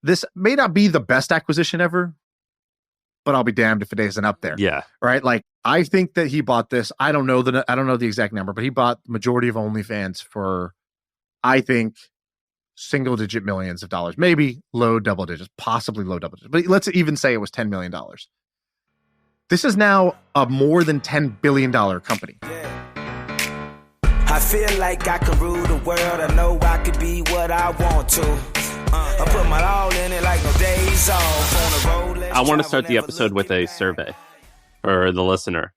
this may not be the best acquisition ever, but I'll be damned if it isn't up there. Yeah. Right. Like, I think that he bought this. I don't know the exact number, but he bought the majority of OnlyFans for, I think, single-digit millions of dollars, maybe low double digits, possibly low double digits. But let's even say it was $10 million. This is now a more than $10 billion company. I feel like I can rule the world. I know I could be what I want to. I put my all in it like no days off. On the road, I want to start the episode with a survey for the listener.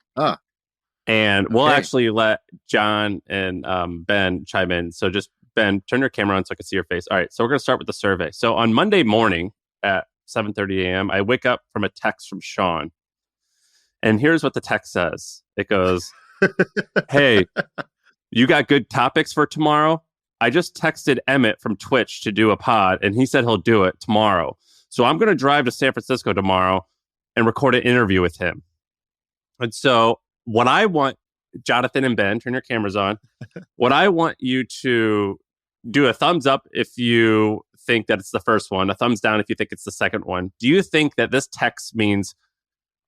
And we'll actually let John and Ben chime in. So just, Ben, turn your camera on so I can see your face. All right, so we're going to start with the survey. So on Monday morning at 7:30 a.m., I wake up from a text from Shaan. And here's what the text says. It goes, hey, you got good topics for tomorrow? I just texted Emmett from Twitch to do a pod, and he said he'll do it tomorrow. So I'm going to drive to San Francisco tomorrow and record an interview with him. And so what I want, Jonathan and Ben, turn your cameras on. What I want you to do a thumbs up if you think that it's the first one, a thumbs down if you think it's the second one. Do you think that this text means,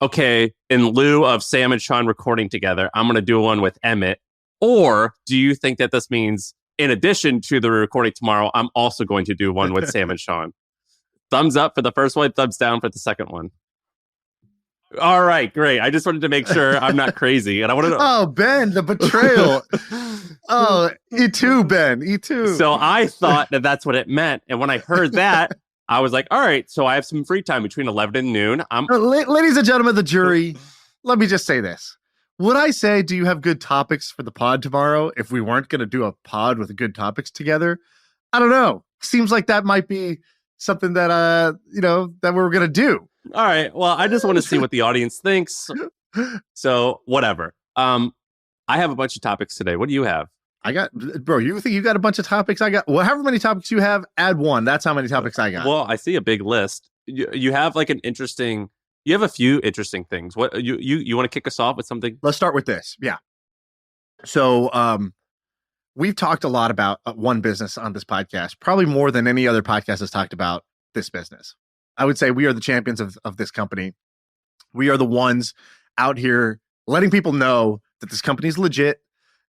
okay, in lieu of Sam and Shaan recording together, I'm going to do one with Emmett? Or do you think that this means, in addition to the recording tomorrow, I'm also going to do one with Sam and Shaan? Thumbs up for the first one, thumbs down for the second one. All right, great. I just wanted to make sure I'm not crazy. And I want to know. Oh, Ben, the betrayal. Oh, E too, Ben. E too. So I thought that that's what it meant. And when I heard that, I was like, all right, so I have some free time between 11 and noon. Ladies and gentlemen of the jury, let me just say this. Would I say, do you have good topics for the pod tomorrow if we weren't going to do a pod with good topics together? I don't know. Seems like that might be something that, that we're going to do. All right. Well, I just want to see what the audience thinks. So whatever. I have a bunch of topics today. What do you have? Bro, you think you got a bunch of topics? I got, well, however many topics you have, add one. That's how many topics I got. Well, I see a big list. You have like you have a few interesting things. What you want to kick us off with something? Let's start with this. Yeah. So, we've talked a lot about one business on this podcast, probably more than any other podcast has talked about this business. I would say we are the champions of this company. We are the ones out here letting people know that this company is legit,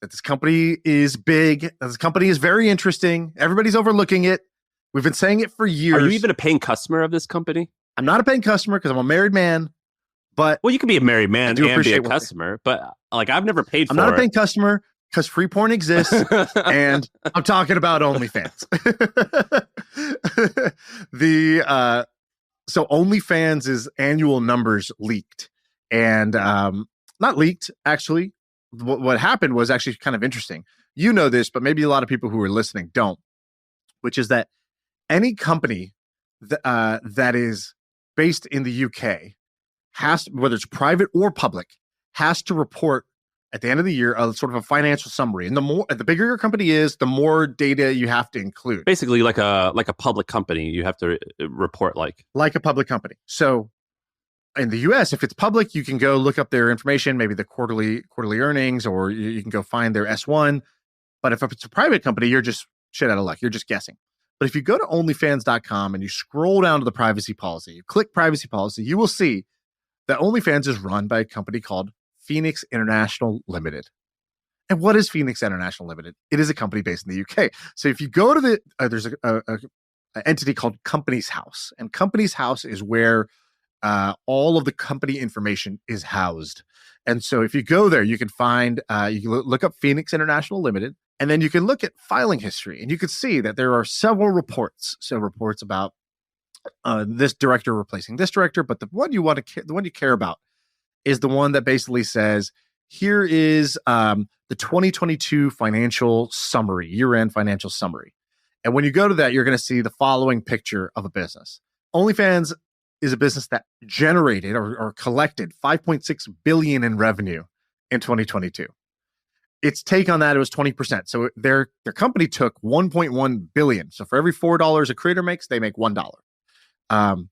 that this company is big, that this company is very interesting. Everybody's overlooking it. We've been saying it for years. Are you even a paying customer of this company? I'm not a paying customer because I'm a married man, but... Well, you can be a married man and be a customer, but like I've never paid for it. I'm not a paying customer because free porn exists, and I'm talking about OnlyFans. So OnlyFans' annual numbers leaked, and not leaked, actually. What happened was actually kind of interesting. You know this, but maybe a lot of people who are listening don't, which is that any company that is based in the UK has, whether it's private or public, has to report at the end of the year a sort of a financial summary. And the bigger your company is, the more data you have to include. Basically, like a public company, you have to report like a public company. So in the US, if it's public, you can go look up their information, maybe the quarterly earnings, or you can go find their S1. But if it's a private company, you're just shit out of luck. You're just guessing. But if you go to OnlyFans.com and you scroll down to the privacy policy, you click privacy policy, you will see that OnlyFans is run by a company called Phoenix International Limited. And what is Phoenix International Limited? It is a company based in the UK. So if you go to there's an entity called Companies House, and Companies House is where all of the company information is housed. And so if you go there, you can find, you can look up Phoenix International Limited, and then you can look at filing history, and you can see that there are several reports. So reports about this director replacing this director, but the one you care about is the one that basically says, here is the 2022 financial summary, year-end financial summary. And when you go to that, you're going to see the following picture of a business. OnlyFans is a business that generated or collected $5.6 billion in revenue in 2022. Its take on that, it was 20%. So their company took $1.1 billion. So for every $4 a creator makes, they make $1. On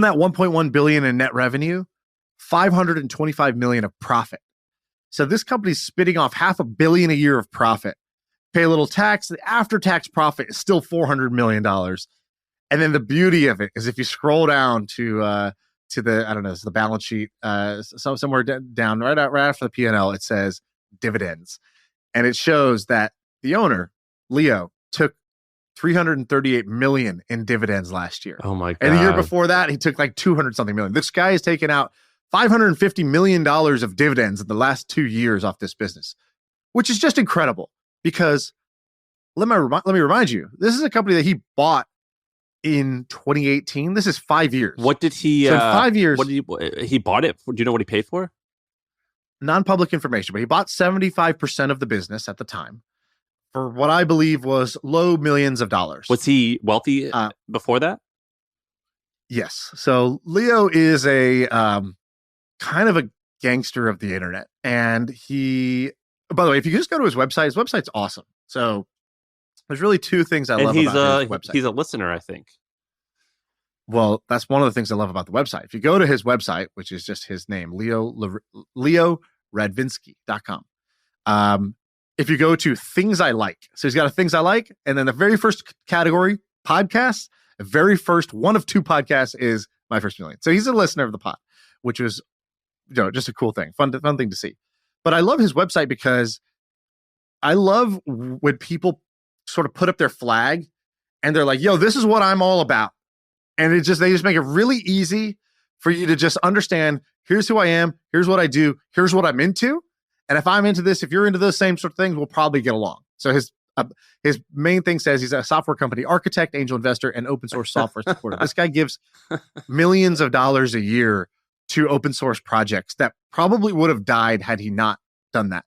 that $1.1 billion in net revenue, $525 million of profit. So this company's spitting off $500 million a year of profit. Pay a little tax. The after-tax profit is still $400 million. And then the beauty of it is if you scroll down to the, I don't know, it's the balance sheet, somewhere down right after the P&L, it says dividends. And it shows that the owner, Leo, took $338 million in dividends last year. Oh my God. And the year before that, he took like 200 something million. This guy has taken out $550 million of dividends in the last 2 years off this business, which is just incredible because let me remind you, this is a company that he bought in 2018. This is 5 years. What did he, so in 5 years, what did he bought it for? Do you know what he paid for? Non-public information, but he bought 75% of the business at the time for what I believe was low millions of dollars. Was he wealthy before that? Yes. So Leo is a kind of a gangster of the internet. And he, by the way, if you just go to his website's awesome. So there's really two things I love about his website. He's a listener, I think. Well, that's one of the things I love about the website. If you go to his website, which is just his name, LeoRadvinsky.com. If you go to things I like, so he's got a things I like, and then the very first category, podcasts, the very first one of two podcasts is My First Million. So he's a listener of the pod, which was, just a cool thing, fun thing to see. But I love his website because I love when people sort of put up their flag and they're like, yo, this is what I'm all about. And they just make it really easy for you to just understand, here's who I am, here's what I do, here's what I'm into. And if I'm into this, if you're into those same sort of things, we'll probably get along. So his main thing says he's a software company architect, angel investor, and open source software supporter. This guy gives millions of dollars a year to open source projects that probably would have died had he not done that.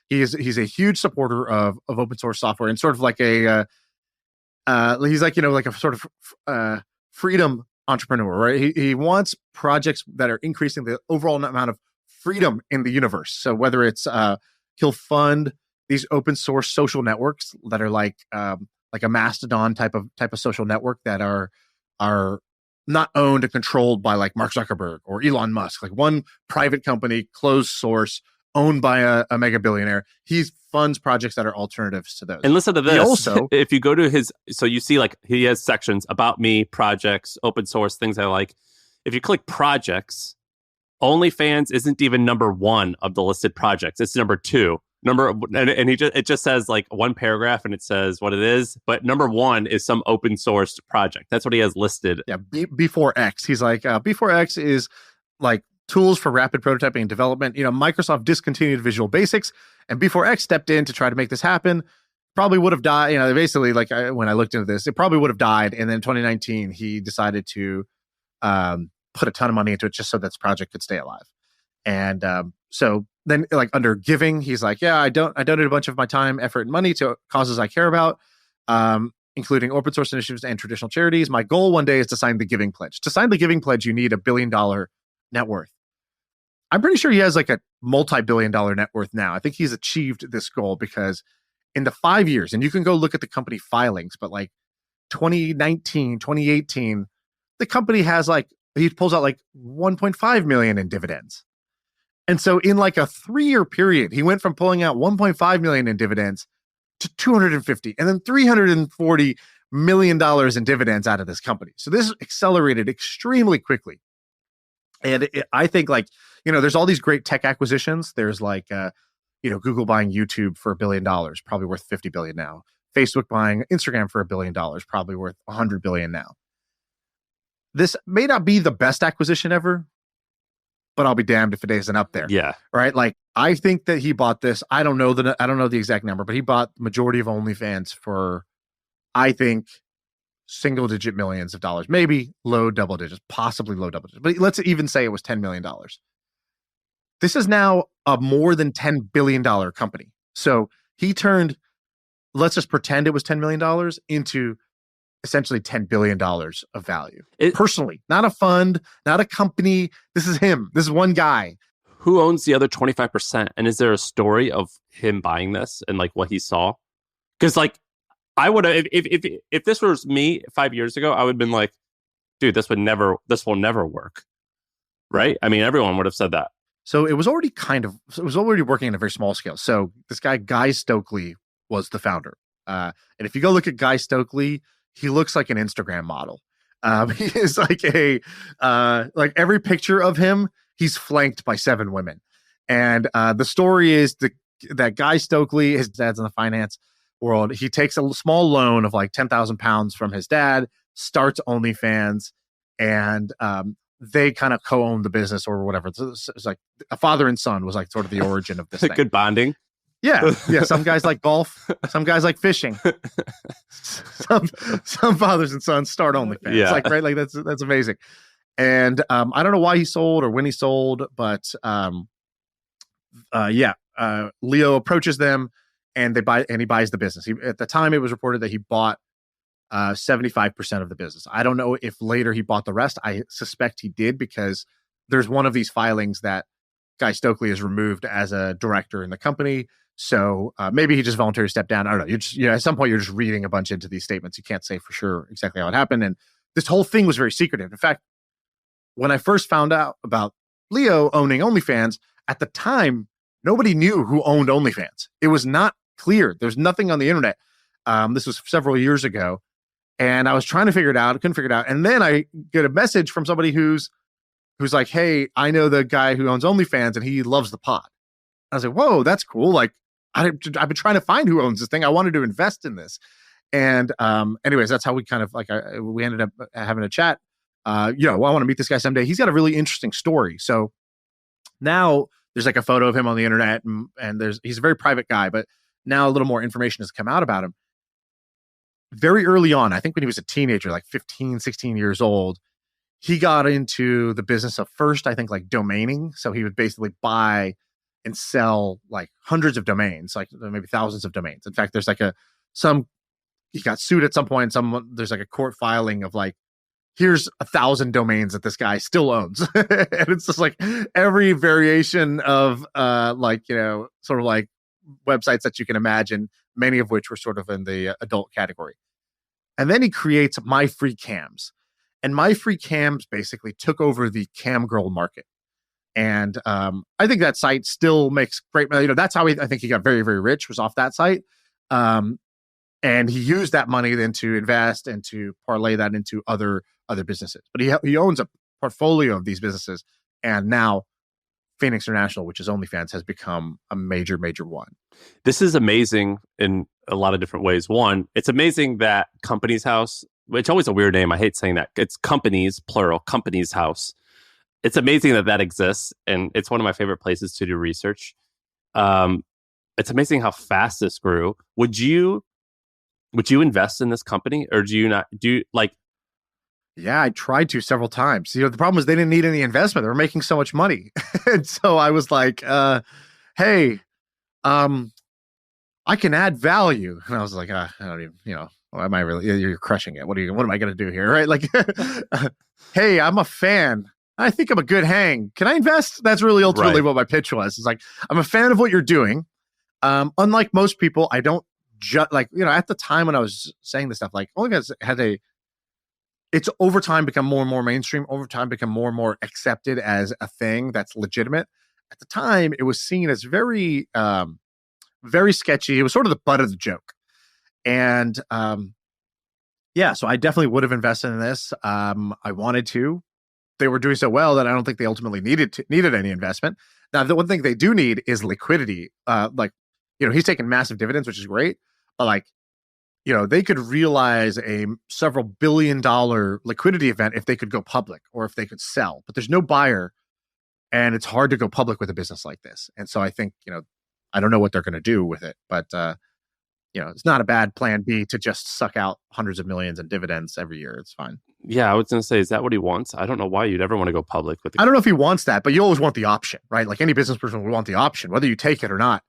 He's a huge supporter of open source software and sort of like he's like, like a sort of freedom entrepreneur, right? He wants projects that are increasing the overall amount of freedom in the universe. So whether it's he'll fund these open source social networks that are like a Mastodon type of social network that are not owned and controlled by like Mark Zuckerberg or Elon Musk, like one private company, closed source, owned by a mega billionaire. He funds projects that are alternatives to those. And listen to this. He also, if you go to his, so you see like he has sections about me, projects, open source, things I like. If you click projects, OnlyFans isn't even number one of the listed projects. It's number two. It just says like one paragraph and it says what it is, but number one is some open source project. That's what he has listed. Yeah, B4X. He's like, B4X is like tools for rapid prototyping and development. Microsoft discontinued Visual Basics, and B4X stepped in to try to make this happen. Probably would have died. Basically, like when I looked into this, it probably would have died. And then in 2019, he decided to put a ton of money into it just so that this project could stay alive. And so then, like under giving, he's like, yeah, I donated a bunch of my time, effort, and money to causes I care about, including open source initiatives and traditional charities. My goal one day is to sign the Giving Pledge. To sign the Giving Pledge, you need $1 billion net worth. I'm pretty sure he has like a multi-billion-dollar net worth now. I think he's achieved this goal because in the 5 years, and you can go look at the company filings, but like 2019, 2018, the company has like, he pulls out like 1.5 million in dividends. And so in like a 3-year period, he went from pulling out 1.5 million in dividends to 250 and then $340 million in dividends out of this company. So this accelerated extremely quickly. And I think like, there's all these great tech acquisitions. There's like, Google buying YouTube for $1 billion, probably worth 50 billion now. Facebook buying Instagram for $1 billion, probably worth 100 billion now. This may not be the best acquisition ever, but I'll be damned if it isn't up there. Yeah. Right. Like I think that he bought this. I don't know the exact number, but he bought the majority of OnlyFans for, I think, single digit millions of dollars, maybe low double digits, possibly low double digits. But let's even say it was $10 million. This is now a more than $10 billion company. So he turned, let's just pretend it was $10 million into essentially $10 billion of value. Personally, not a fund, not a company. This is him. This is one guy. Who owns the other 25%? And is there a story of him buying this and like what he saw? Because like I would have, if this was me 5 years ago, I would have been like, dude, this will never work. Right? I mean, everyone would have said that. So it was already working on a very small scale. So this guy, Guy Stokely, was the founder. And if you go look at Guy Stokely, he looks like an Instagram model. He is like like every picture of him, he's flanked by 7 women. And the story is that Guy Stokely, his dad's in the finance world, he takes a small loan of like 10,000 pounds from his dad, starts OnlyFans, and they kind of co-own the business or whatever. It's like a father and son was like sort of the origin of this thing. Good bonding. Yeah. Some guys like golf. Some guys like fishing. Some fathers and sons start OnlyFans. Yeah. Like, right? Like that's amazing. And I don't know why he sold or when he sold, but Leo approaches them and he buys the business. At the time, it was reported that he bought 75% of the business. I don't know if later he bought the rest. I suspect he did, because there's one of these filings that Guy Stokely is removed as a director in the company. So maybe he just voluntarily stepped down. I don't know. At some point, you're just reading a bunch into these statements. You can't say for sure exactly how it happened. And this whole thing was very secretive. In fact, when I first found out about Leo owning OnlyFans, at the time, nobody knew who owned OnlyFans. It was not clear. There's nothing on the internet. This was several years ago. And I was trying to figure it out. I couldn't figure it out. And then I get a message from somebody who's like, hey, I know the guy who owns OnlyFans and he loves the pod. I was like, whoa, that's cool. Like, I've been trying to find who owns this thing. I wanted to invest in this. And anyways, that's how we kind of like, we ended up having a chat. I want to meet this guy someday. He's got a really interesting story. So now there's like a photo of him on the internet, and he's a very private guy, but now a little more information has come out about him. Very early on, I think when he was a teenager, like 15, 16 years old, he got into the business of first, I think, like domaining. So he would basically buy and sell like hundreds of domains, like maybe thousands of domains. In fact, there's like he got sued at some point. There's like a court filing of like, here's 1,000 domains that this guy still owns. And it's just like every variation of sort of like websites that you can imagine, many of which were sort of in the adult category. And then he creates My Free Cams. And My Free Cams basically took over the cam girl market. And I think that site still makes great money. That's how I think he got very, very rich, was off that site. And he used that money then to invest and to parlay that into other businesses. But he owns a portfolio of these businesses. And now Phoenix International, which is OnlyFans, has become a major, major one. This is amazing in a lot of different ways. One, it's amazing that Company's House, it's always a weird name. I hate saying that. It's companies, plural, Company's House. It's amazing that exists, and it's one of my favorite places to do research. It's amazing how fast this grew. Would you invest in this company, or do you not? Yeah, I tried to several times. The problem was they didn't need any investment. They were making so much money, and so I was like, "Hey, I can add value." And I was like, "I don't even, am I really? You're crushing it. What am I going to do here, right? Like, hey, I'm a fan. I think I'm a good hang. Can I invest?" That's really ultimately what my pitch was. It's like, I'm a fan of what you're doing. Unlike most people, I don't at the time when I was saying this stuff, like OnlyFans had it's over time become more and more mainstream, over time become more and more accepted as a thing that's legitimate. At the time, it was seen as very, very sketchy. It was sort of the butt of the joke. And so I definitely would have invested in this. I wanted to. They were doing so well that I don't think they ultimately needed any investment. Now, the one thing they do need is liquidity. He's taking massive dividends, which is great. But they could realize a several $billion liquidity event if they could go public or if they could sell. But there's no buyer, and it's hard to go public with a business like this. And so I think, I don't know what they're going to do with it, but it's not a bad plan B to just suck out hundreds of millions in dividends every year. It's fine. Yeah, I was going to say, is that what he wants? I don't know why you'd ever want to go public with it. I don't know if he wants that, but you always want the option, right? Like any business person would want the option. Whether you take it or not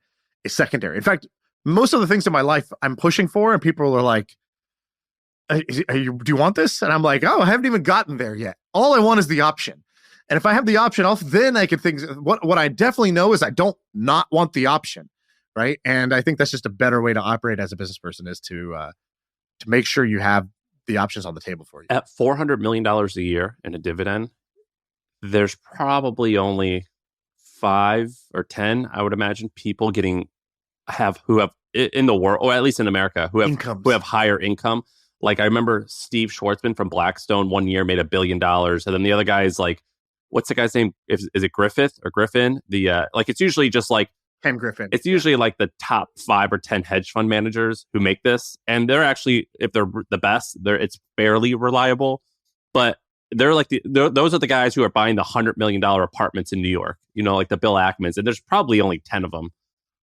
is secondary. In fact, most of the things in my life I'm pushing for, and people are like, do you want this? And I'm like, oh, I haven't even gotten there yet. All I want is the option. And if I have the option, then I can think, what I definitely know is I don't not want the option, right? And I think that's just a better way to operate as a business person, is to make sure you have the options on the table for you. At $400 million a year in a dividend, there's probably only 5 or 10, I would imagine, people who have in the world, or at least in America, who have higher income. Like, I remember Steve Schwartzman from Blackstone one year made $1 billion. And then the other guy is like, what's the guy's name? Is it Griffith or Griffin? Like, it's usually just like Ken Griffin. It's usually like the top 5 or 10 hedge fund managers who make this. And they're actually, if they're the best, it's fairly reliable. But they're like those are the guys who are buying the $100 million apartments in New York, like the Bill Ackmans. And there's probably only 10 of them,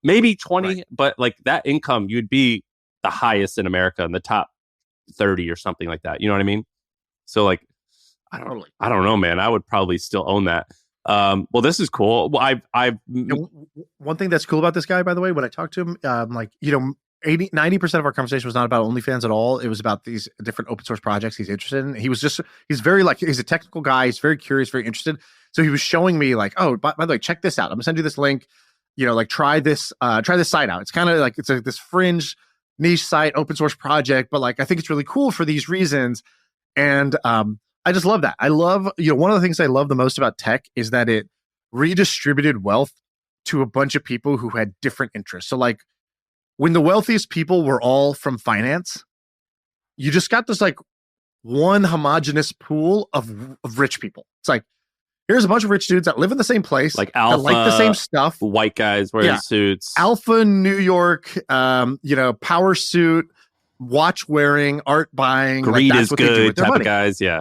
maybe 20. Right. But like that income, you'd be the highest in America in the top 30 or something like that. You know what I mean? So like, I don't know, man. I would probably still own that. Well, this is cool. Well, one thing that's cool about this guy, by the way, when I talked to him, 90% of our conversation was not about OnlyFans at all. It was about these different open source projects he's interested in. He's a technical guy. He's very curious, very interested. So he was showing me like, oh, by the way, check this out. I'm gonna send you this link, try this site out. It's kind of like, this fringe niche site, open source project, but like, I think it's really cool for these reasons. And, I just love that. I love, one of the things I love the most about tech is that it redistributed wealth to a bunch of people who had different interests. So like when the wealthiest people were all from finance, you just got this like one homogenous pool of rich people. It's like, here's a bunch of rich dudes that live in the same place, like alpha, that like the same stuff. White guys wearing suits. Alpha New York, power suit, watch wearing, art buying. Greed like, is good type of guys. Yeah.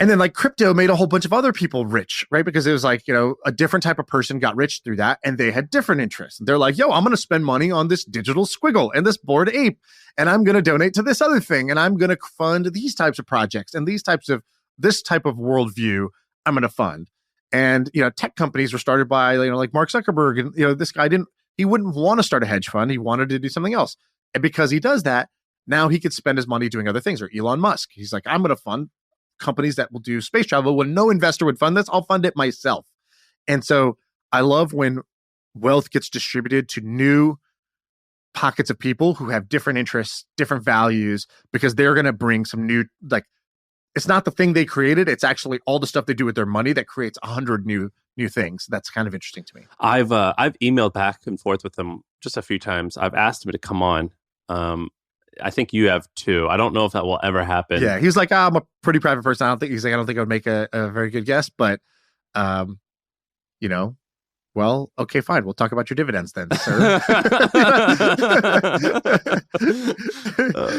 And then like crypto made a whole bunch of other people rich, right? Because it was like, a different type of person got rich through that and they had different interests. And they're like, yo, I'm going to spend money on this digital squiggle and this Bored Ape. And I'm going to donate to this other thing. And I'm going to fund these types of projects and this type of worldview I'm going to fund. And, tech companies were started by, like Mark Zuckerberg. And, this guy he wouldn't want to start a hedge fund. He wanted to do something else. And because he does that, now he could spend his money doing other things. Or Elon Musk. He's like, I'm going to fund companies that will do space travel when no investor would fund this. I'll fund it myself. And so I love when wealth gets distributed to new pockets of people who have different interests, different values, because they're going to bring some new, like, it's not the thing they created. It's actually all the stuff they do with their money that creates 100 new things. That's kind of interesting to me. I've emailed back and forth with him just a few times. I've asked him to come on. I think you have too. I don't know if that will ever happen. Yeah, he's like, I'm a pretty private person. I don't think I would make a very good guest, but well, okay, fine. We'll talk about your dividends then, sir.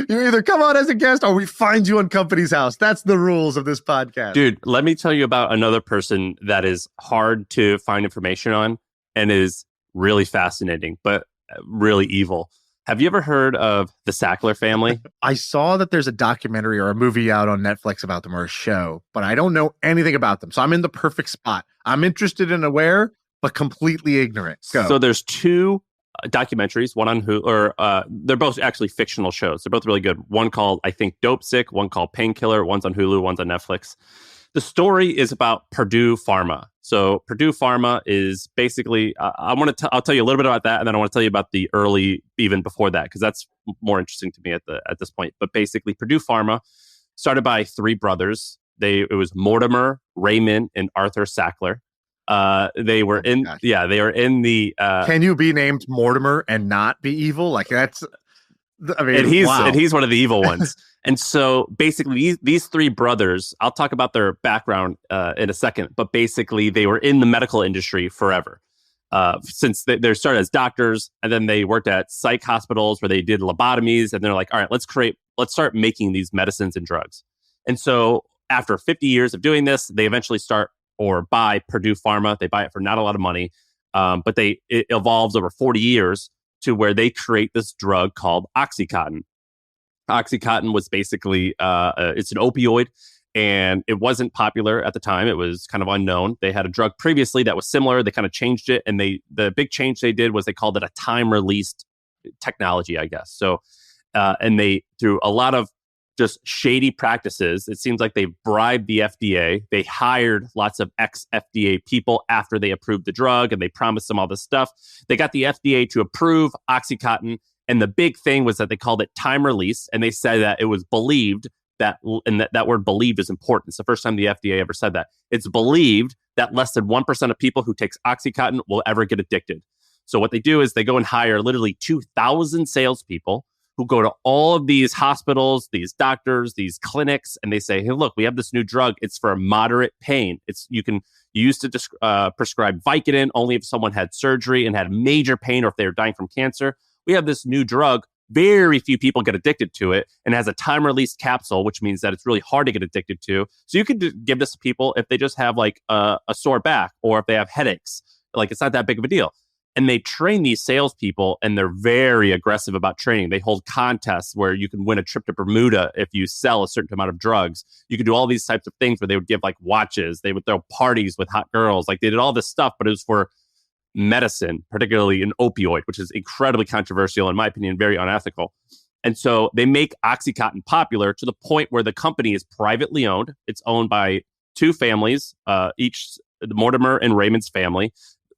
You either come on as a guest or we find you on Company's House. That's the rules of this podcast. Dude, let me tell you about another person that is hard to find information on and is really fascinating, but really evil. Have you ever heard of the Sackler family? I saw that there's a documentary or a movie out on Netflix about them or a show, but I don't know anything about them. So I'm in the perfect spot. I'm interested and aware, but completely ignorant. Go. So there's 2 documentaries, one on Hulu, they're both actually fictional shows. They're both really good. One called, I think, Dope Sick, one called Painkiller, one's on Hulu, one's on Netflix. The story is about Purdue Pharma. So Purdue Pharma is basically, I'll tell you a little bit about that, and then I want to tell you about the early, even before that, because that's more interesting to me at this point. But basically, Purdue Pharma started by 3 brothers. It was Mortimer, Raymond, and Arthur Sackler. They were in the. Can you be named Mortimer and not be evil? Like that's. I mean, and he's one of the evil ones. And so basically these 3 brothers, I'll talk about their background in a second, but basically they were in the medical industry forever. Since they started as doctors, and then they worked at psych hospitals where they did lobotomies, and they're like, all right, let's start making these medicines and drugs. And so after 50 years of doing this, they eventually buy Purdue Pharma. They buy it for not a lot of money, but it evolves over 40 years to where they create this drug called Oxycontin. Oxycontin was basically, it's an opioid, and it wasn't popular at the time. It was kind of unknown. They had a drug previously that was similar. They kind of changed it, and the big change they did was they called it a time-released technology, I guess. So, and they, through a lot of just shady practices, it seems like they bribed the FDA. They hired lots of ex-FDA people after they approved the drug, and they promised them all this stuff. They got the FDA to approve Oxycontin, and the big thing was that they called it time release, and they said that it was believed that, and that word believed is important. It's the first time the FDA ever said that. It's believed that less than 1% of people who takes Oxycontin will ever get addicted. So what they do is they go and hire literally 2,000 salespeople who go to all of these hospitals, these doctors, these clinics, and they say, hey, look, we have this new drug. It's for moderate pain. You used to prescribe Vicodin only if someone had surgery and had major pain or if they were dying from cancer. We have this new drug. Very few people get addicted to it, and it has a time-release capsule, which means that it's really hard to get addicted to. So you could give this to people if they just have like a sore back or if they have headaches. Like, it's not that big of a deal. And they train these salespeople, and they're very aggressive about training. They hold contests where you can win a trip to Bermuda if you sell a certain amount of drugs. You could do all these types of things where they would give like watches. They would throw parties with hot girls. Like, they did all this stuff, but it was for medicine, particularly an opioid, which is incredibly controversial, in my opinion, very unethical. And so they make OxyContin popular to the point where the company is privately owned. It's owned by two families, each Mortimer and Raymond's family.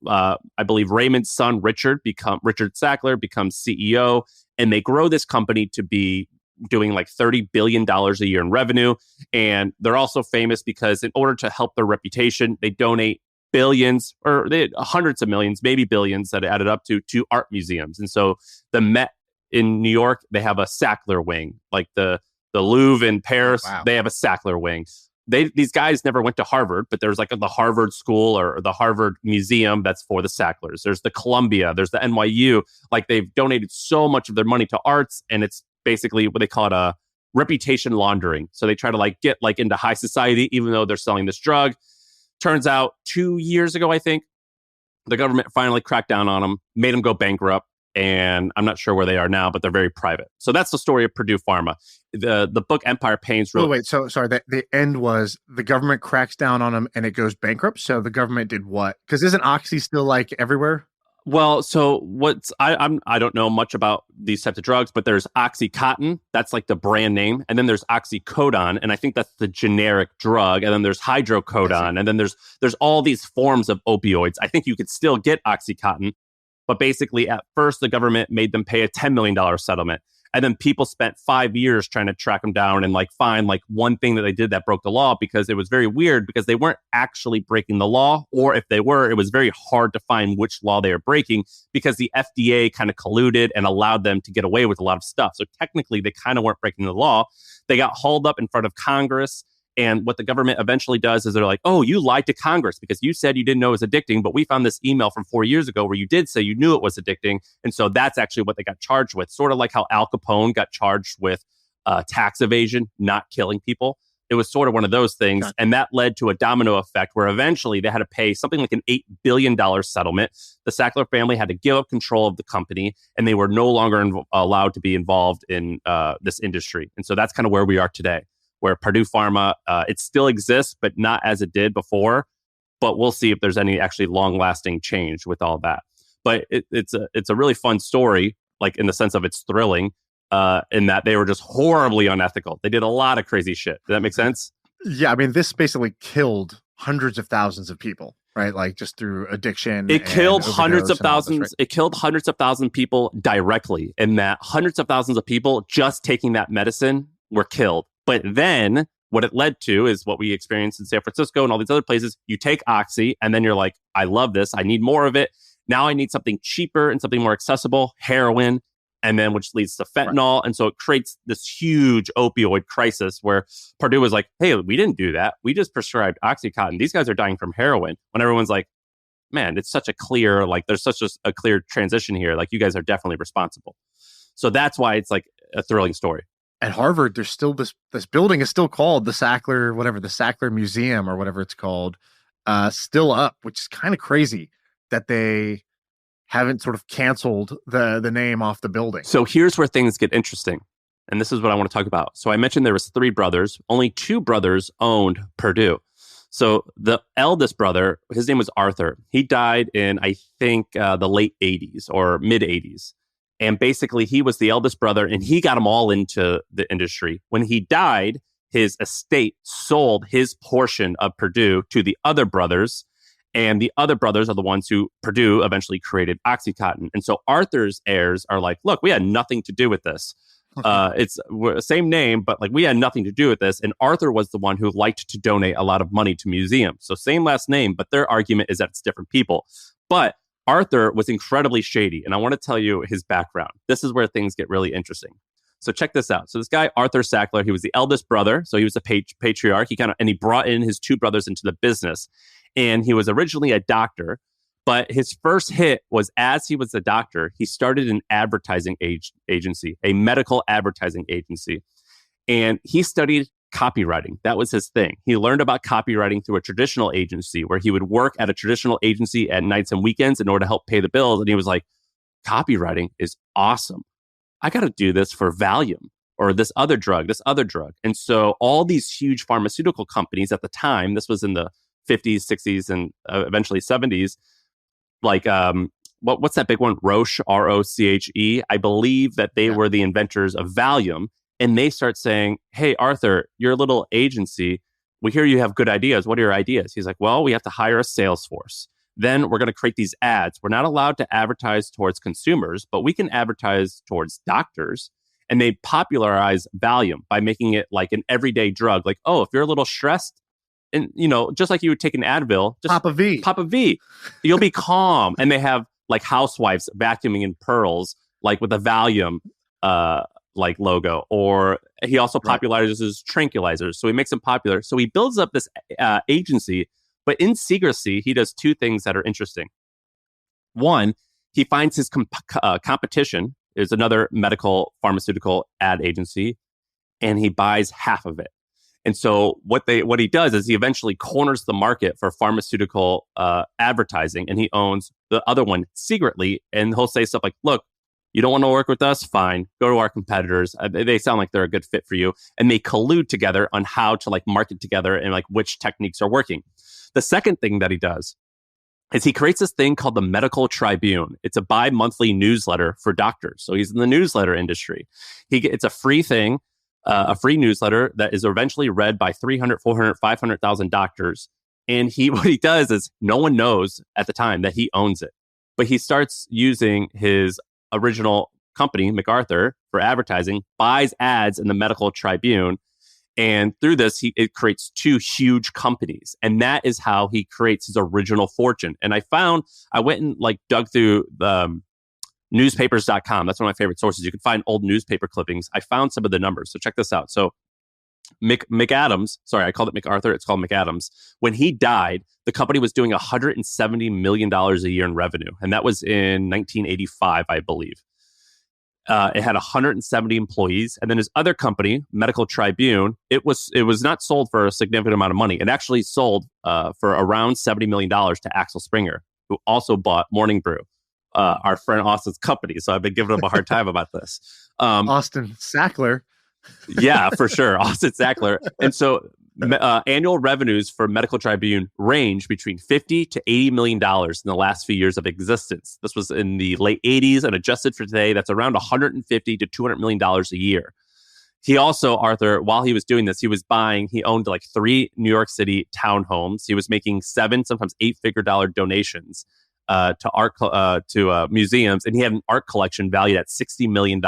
I believe Raymond's son, Richard Sackler, becomes CEO, and they grow this company to be doing like $30 billion a year in revenue. And they're also famous because in order to help their reputation, they donate billions, or hundreds of millions, maybe billions that added up to art museums. And so the Met in New York, they have a Sackler wing. Like the Louvre in Paris, They have a Sackler wing. These guys never went to Harvard, but there's like the Harvard School or the Harvard Museum that's for the Sacklers. There's the Columbia, there's the NYU. Like, they've donated so much of their money to arts, and it's basically what they call it a reputation laundering. So they try to like get like into high society, even though they're selling this drug. Turns out 2 years ago, I think, the government finally cracked down on them, made them go bankrupt, and I'm not sure where they are now, but they're very private. So that's the story of Purdue Pharma. The book Empire paints... So sorry, the end was the government cracks down on them and it goes bankrupt? So the government did what? Because isn't Oxy still like everywhere? Well, so I don't know much about these types of drugs, but there's OxyContin, that's like the brand name, and then there's oxycodone, and I think that's the generic drug, and then there's hydrocodone, and then there's all these forms of opioids. I think you could still get OxyContin, but basically at first the government made them pay a $10 million settlement. And then people spent 5 years trying to track them down and like find like one thing that they did that broke the law, because it was very weird because they weren't actually breaking the law. Or if they were, it was very hard to find which law they were breaking because the FDA kind of colluded and allowed them to get away with a lot of stuff. So technically they kind of weren't breaking the law. They got hauled up in front of Congress. And what the government eventually does is they're like, oh, you lied to Congress because you said you didn't know it was addicting, but we found this email from 4 years ago where you did say you knew it was addicting. And so that's actually what they got charged with. Sort of like how Al Capone got charged with tax evasion, not killing people. It was sort of one of those things. Gotcha. And that led to a domino effect where eventually they had to pay something like an $8 billion settlement. The Sackler family had to give up control of the company, and they were no longer allowed to be involved in this industry. And so that's kind of where we are today, where Purdue Pharma, it still exists, but not as it did before. But we'll see if there's any actually long-lasting change with all that. But it's a really fun story, like in the sense of it's thrilling, in that they were just horribly unethical. They did a lot of crazy shit. Does that make sense? Yeah, I mean, this basically killed hundreds of thousands of people, right? Like just through addiction. It killed hundreds of thousands. Right? It killed hundreds of thousands of people directly, in that hundreds of thousands of people just taking that medicine were killed. But then what it led to is what we experienced in San Francisco and all these other places. You take Oxy and then you're like, I love this. I need more of it. Now I need something cheaper and something more accessible, heroin, and then which leads to fentanyl. Right. And so it creates this huge opioid crisis where Purdue was like, hey, we didn't do that. We just prescribed OxyContin. These guys are dying from heroin. When everyone's like, man, it's such a clear, like there's such a clear transition here. Like you guys are definitely responsible. So that's why it's like a thrilling story. At Harvard, there's still this building is still called the Sackler Museum or whatever it's called, still up, which is kind of crazy that they haven't sort of canceled the name off the building. So here's where things get interesting. And this is what I want to talk about. So I mentioned there was 3 brothers. Only 2 brothers owned Purdue. So the eldest brother, his name was Arthur. He died in, I think, the late 80s or mid 80s. And basically, he was the eldest brother, and he got them all into the industry. When he died, his estate sold his portion of Purdue to the other brothers, and the other brothers are the ones who Purdue eventually created OxyContin. And so Arthur's heirs are like, look, we had nothing to do with this. It's same name, but like we had nothing to do with this. And Arthur was the one who liked to donate a lot of money to museums. So same last name, but their argument is that it's different people. But Arthur was incredibly shady, and I want to tell you his background. This is where things get really interesting. So check this out. So this guy, Arthur Sackler, he was the eldest brother. So he was a patriarch. And he brought in his two brothers into the business. And he was originally a doctor, but his first hit was as he was a doctor, he started an advertising agency, a medical advertising agency. And he studied copywriting. That was his thing. He learned about copywriting through a traditional agency where he would work at a traditional agency at nights and weekends in order to help pay the bills. And he was like, copywriting is awesome. I got to do this for Valium or this other drug. And so all these huge pharmaceutical companies at the time, this was in the 50s, 60s, and eventually 70s, like what's that big one? Roche, R-O-C-H-E. I believe that they were the inventors of Valium. And they start saying, hey, Arthur, you're a little agency. We hear you have good ideas. What are your ideas? He's like, well, we have to hire a sales force. Then we're going to create these ads. We're not allowed to advertise towards consumers, but we can advertise towards doctors. And they popularize Valium by making it like an everyday drug. Like, oh, if you're a little stressed, and just like you would take an Advil, just pop a V. You'll be calm. And they have like housewives vacuuming in pearls, like with a Valium like logo. Or he also popularizes tranquilizers. So he makes them popular. So he builds up this agency. But in secrecy, he does two things that are interesting. One, he finds his competition is another medical pharmaceutical ad agency, and he buys half of it. And so what he does is he eventually corners the market for pharmaceutical advertising, and he owns the other one secretly. And he'll say stuff like, look, you don't want to work with us? Fine. Go to our competitors. They sound like they're a good fit for you. And they collude together on how to like market together and like which techniques are working. The second thing that he does is he creates this thing called the Medical Tribune. It's a bi-monthly newsletter for doctors. So he's in the newsletter industry. It's a free thing, a free newsletter that is eventually read by 300, 400, 500,000 doctors. And what he does is no one knows at the time that he owns it. But he starts using his original company, MacArthur, for advertising, buys ads in the Medical Tribune. And through this, it creates two huge companies. And that is how he creates his original fortune. And I went and like dug through the newspapers.com. That's one of my favorite sources. You can find old newspaper clippings. I found some of the numbers. So check this out. So McAdams, sorry, I called it MacArthur. It's called McAdams. When he died, the company was doing $170 million a year in revenue. And that was in 1985, I believe. It had 170 employees. And then his other company, Medical Tribune, it was not sold for a significant amount of money. It actually sold for around $70 million to Axel Springer, who also bought Morning Brew, our friend Austin's company. So I've been giving him a hard time about this. Austin Sackler. Yeah, for sure. Austin Sackler. And so annual revenues for Medical Tribune range between $50 to $80 million in the last few years of existence. This was in the late 80s, and adjusted for today, that's around $150 to $200 million a year. He also, Arthur, while he was doing this, he owned like 3 New York City townhomes. He was making 7, sometimes 8-figure dollar donations to art to museums, and he had an art collection valued at $60 million.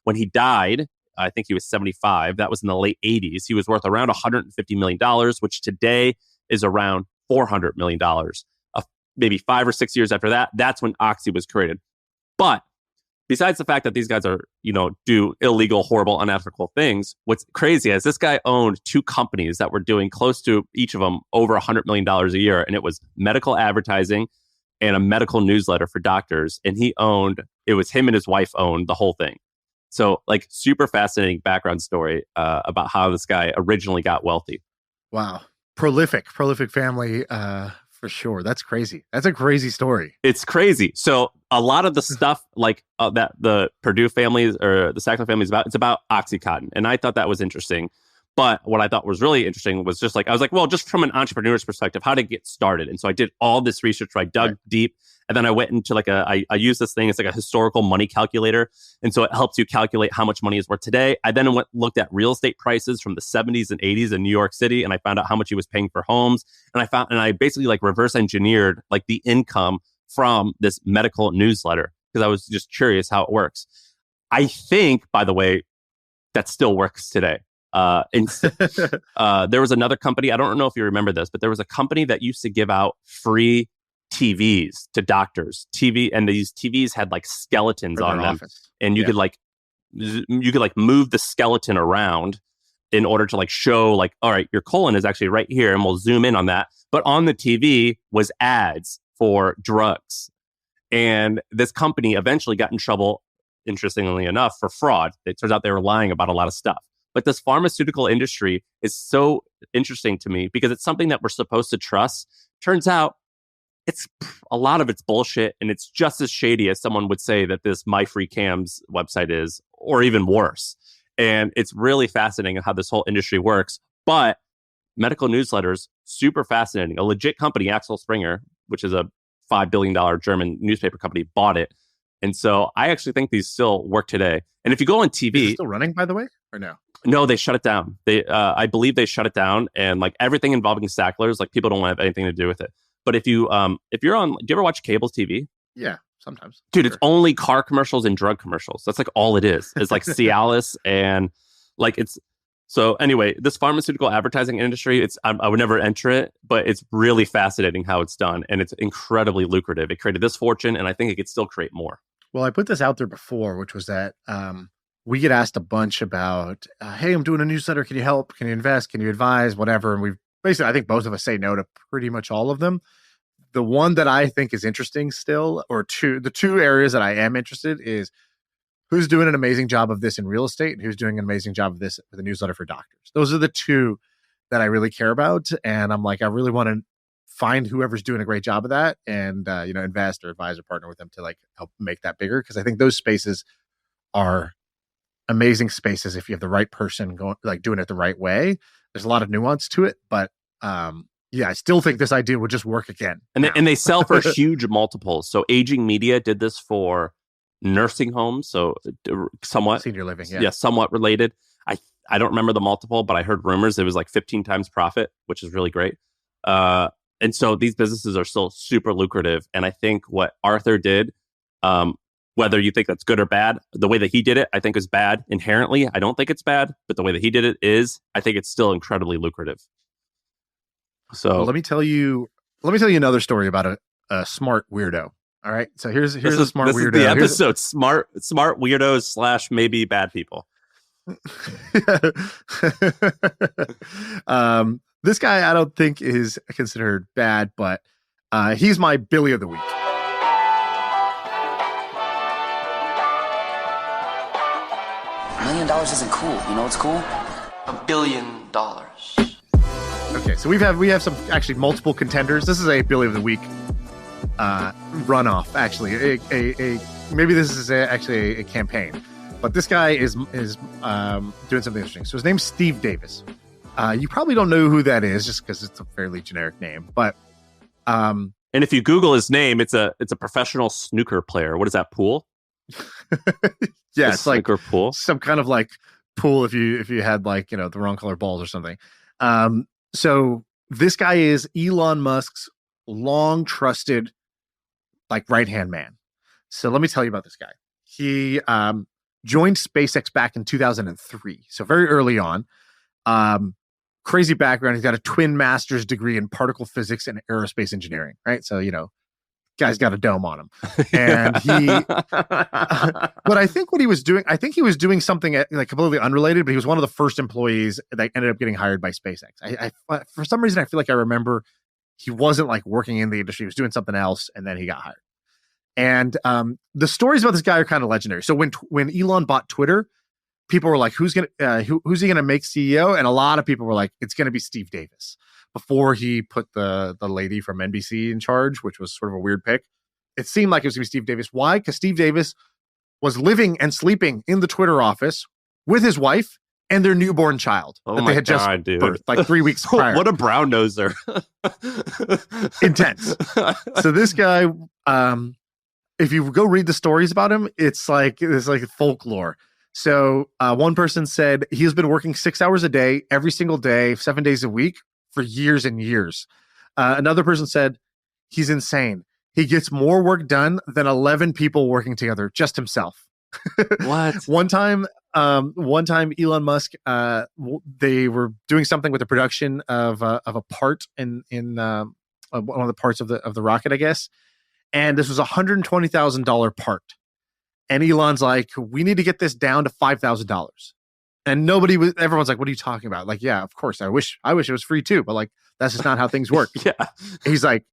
When he died, I think he was 75. That was in the late 80s. He was worth around $150 million, which today is around $400 million. Maybe 5 or 6 years after that, that's when Oxy was created. But besides the fact that these guys are, do illegal, horrible, unethical things, what's crazy is this guy owned 2 companies that were doing close to each of them over $100 million a year. And it was medical advertising and a medical newsletter for doctors. And it was him and his wife owned the whole thing. So like super fascinating background story about how this guy originally got wealthy. Wow. Prolific family for sure. That's crazy. That's a crazy story. It's crazy. So a lot of the stuff like that the Purdue families or the Sackler family is about, it's about Oxycontin. And I thought that was interesting. But what I thought was really interesting was just like, I was like, well, just from an entrepreneur's perspective, how to get started. And so I did all this research where I dug deep. And then I went into I use this thing. It's like a historical money calculator. And so it helps you calculate how much money is worth today. I then looked at real estate prices from the 70s and 80s in New York City. And I found out how much he was paying for homes. And I basically like reverse engineered like the income from this medical newsletter because I was just curious how it works. I think, by the way, that still works today. There was another company. I don't know if you remember this, but there was a company that used to give out free TVs to doctors. And these TVs had like skeletons on them, and you could like move the skeleton around in order to like show like, all right, your colon is actually right here, and we'll zoom in on that. But on the TV was ads for drugs. And this company eventually got in trouble, interestingly enough, for fraud. It turns out they were lying about a lot of stuff. But this pharmaceutical industry is so interesting to me because it's something that we're supposed to trust. Turns out a lot of it's bullshit, and it's just as shady as someone would say that this My Free Cams website is, or even worse. And it's really fascinating how this whole industry works. But medical newsletters, super fascinating. A legit company, Axel Springer, which is a $5 billion German newspaper company, bought it. And so I actually think these still work today. And if you go on TV... Is it still running, by the way, or no? No, they shut it down. I believe they shut it down. And like everything involving Sacklers, like people don't want to have anything to do with it. But if you're on... Do you ever watch cable TV? Yeah. Sometimes. Dude, It's only car commercials and drug commercials. That's like all it is. It's like Cialis and like it's... So anyway, this pharmaceutical advertising industry, I would never enter it, but it's really fascinating how it's done. And it's incredibly lucrative. It created this fortune, and I think it could still create more. Well, I put this out there before, which was that we get asked a bunch about, hey, I'm doing a newsletter. Can you help? Can you invest? Can you advise? Whatever. And we've basically, I think both of us say no to pretty much all of them. The one that I think is interesting still, the two areas that I am interested is who's doing an amazing job of this in real estate and who's doing an amazing job of this with a newsletter for doctors. Those are the two that I really care about. And I'm like, I really want to find whoever's doing a great job of that and, invest or advise or partner with them to like help make that bigger. Cause I think those spaces are amazing spaces if you have the right person going, like doing it the right way. There's a lot of nuance to it, but, yeah, I still think this idea would just work again. And they sell for huge multiples. So Aging Media did this for nursing homes. So somewhat senior living. Yeah, somewhat related. I don't remember the multiple, but I heard rumors it was like 15 times profit, which is really great. And so these businesses are still super lucrative. And I think what Arthur did, whether you think that's good or bad, the way that he did it, I think is bad inherently. I don't think it's bad, but the way that he did it I think it's still incredibly lucrative. So let me tell you another story about a smart weirdo. All right. So here's a smart weirdo. This is the episode. Smart weirdos / maybe bad people. This guy I don't think is considered bad, but he's my Billy of the week. $1 million isn't cool. You know what's cool? $1 billion. Okay, so we have some actually multiple contenders. This is a Billy of the Week runoff. Actually, maybe this is actually a campaign, but this guy is doing something interesting. So his name's Steve Davis. You probably don't know who that is, just because it's a fairly generic name. But and if you Google his name, it's a professional snooker player. What is that, pool? Yeah, it's like pool, some kind of like pool. If you had like the wrong color balls or something. So this guy is Elon Musk's long trusted, like, right-hand man. So let me tell you about this guy. He joined SpaceX back in 2003. So very early on, crazy background. He's got a twin master's degree in particle physics and aerospace engineering, right? So, guy's got a dome on him. And but I think what he was doing, he was doing something like completely unrelated, but he was one of the first employees that ended up getting hired by SpaceX. I for some reason, I feel like I remember he wasn't like working in the industry. He was doing something else, and then he got hired. And the stories about this guy are kind of legendary. So when Elon bought Twitter, people were like, who's he gonna make CEO? And a lot of people were like, it's gonna be Steve Davis. Before he put the lady from NBC in charge, which was sort of a weird pick. It seemed like it was going to be Steve Davis. Why? Because Steve Davis was living and sleeping in the Twitter office with his wife and their newborn child that they had just birthed, like 3 weeks prior. What a brown noser. Intense. So this guy, if you go read the stories about him, it's like folklore. So one person said he has been working 6 hours a day, every single day, 7 days a week, for years and years. Another person said he's insane. He gets more work done than 11 people working together, just himself. What? One time, Elon Musk, they were doing something with the production of a part in one of the parts of the rocket, I guess. And this was $120,000 part. And Elon's like, we need to get this down to $5,000. And everyone's like, what are you talking about? Like, yeah, of course. I wish it was free too, but like, that's just not how things work. Yeah. He's like,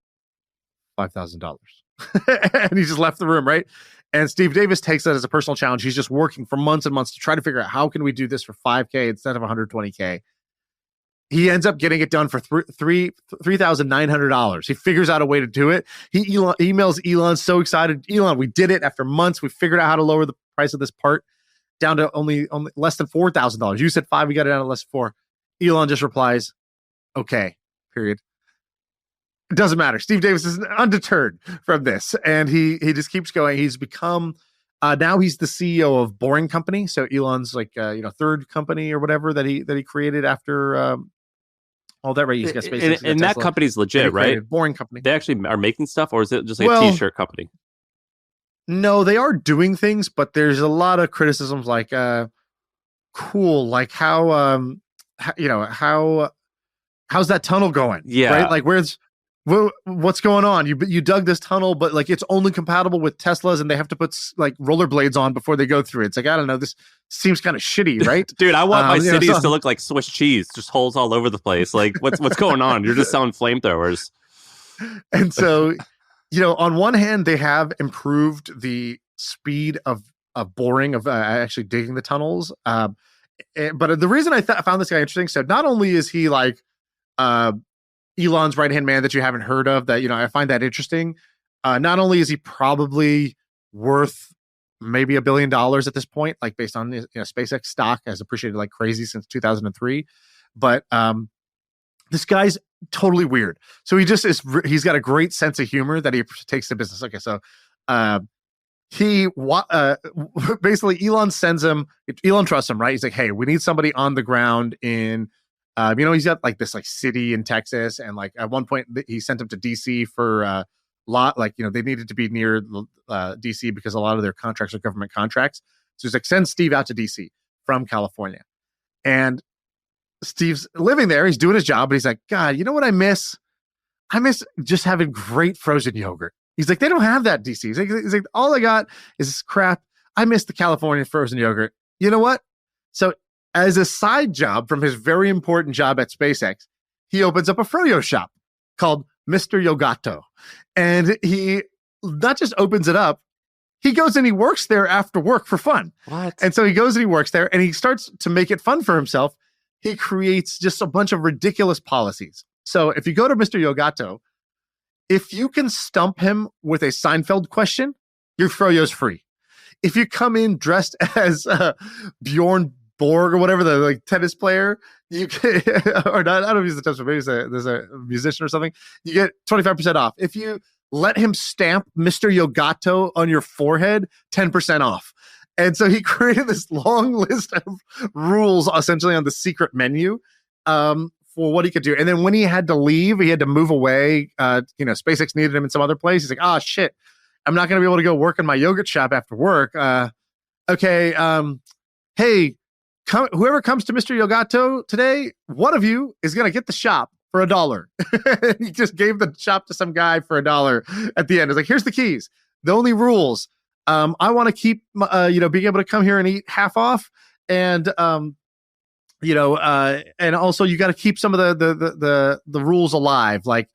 $5,000. And he just left the room, right? And Steve Davis takes that as a personal challenge. He's just working for months and months to try to figure out how can we do this for $5K instead of $120K. He ends up getting it done for $3,900. He figures out a way to do it. He emails Elon, so excited. Elon, we did it after months. We figured out how to lower the price of this part down to only less than $4,000. You said 5, we got it down to less than 4. Elon just replies, okay, period. It doesn't matter. Steve Davis is undeterred from this, and he just keeps going. He's become now he's the CEO of Boring Company. So Elon's like third company or whatever that he created after all that. Right? He's got SpaceX, and that company's legit, right? Boring Company. They actually are making stuff, or is it just like a t-shirt company? No, they are doing things, but there's a lot of criticisms like cool, like how's that tunnel going? Yeah, right. Like what's going on? You dug this tunnel, but like it's only compatible with Teslas, and they have to put like rollerblades on before they go through it. It's like, I don't know. This seems kind of shitty, right? Dude, I want my cities to look like Swiss cheese, just holes all over the place. Like, what's going on? You're just selling flamethrowers. And so, on one hand, they have improved the speed of boring, of actually digging the tunnels. But the reason I found this guy interesting, so not only is he like Elon's right-hand man that you haven't heard of, that, I find that interesting. Not only is he probably worth maybe $1 billion at this point, like based on SpaceX stock has appreciated like crazy since 2003, but this guy's totally weird. So he's got a great sense of humor that he takes to business. Okay, so basically Elon trusts him, right? He's like, hey, we need somebody on the ground in he's got like this like city in Texas, and like at one point he sent him to DC for they needed to be near DC because a lot of their contracts are government contracts. So he's like, send Steve out to DC from California. And Steve's living there. He's doing his job, but he's like, God, you know what I miss? I miss just having great frozen yogurt. He's like, they don't have that DC. He's like, all I got is this crap. I miss the California frozen yogurt. You know what? So as a side job from his very important job at SpaceX, he opens up a froyo shop called Mr. Yogato. And he not just opens it up, he goes and he works there after work for fun. What? And so he goes and he works there, and he starts to make it fun for himself. He creates just a bunch of ridiculous policies. So if you go to Mr. Yogato, if you can stump him with a Seinfeld question, your froyo's free. If you come in dressed as Bjorn Borg or whatever, the like tennis player, you can, or not, I don't use the tennis player, maybe there's a musician or something, you get 25% off. If you let him stamp Mr. Yogato on your forehead, 10% off. And so he created this long list of rules essentially on the secret menu for what he could do. And then when he had to leave, he had to move away. SpaceX needed him in some other place. He's like, shit, I'm not going to be able to go work in my yogurt shop after work. Hey, whoever comes to Mr. Yogato today, one of you is going to get the shop for $1. He just gave the shop to some guy for $1 at the end. It's like, here's the keys. The only rules. I want to keep, being able to come here and eat half off. And, and also you got to keep some of the rules alive. Like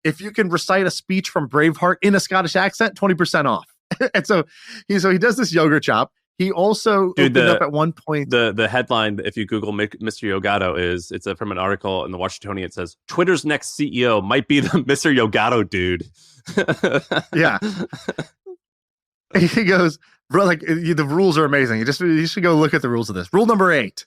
if you can recite a speech from Braveheart in a Scottish accent, 20% off. And so he does this yogurt shop. He also opened up at one point. The headline, if you Google Mr. Yogato, it's from an article in the Washingtonian. It says, Twitter's next CEO might be the Mr. Yogato dude. Yeah. He goes, bro, like the rules are amazing. You should go look at the rules of this. Rule number 8.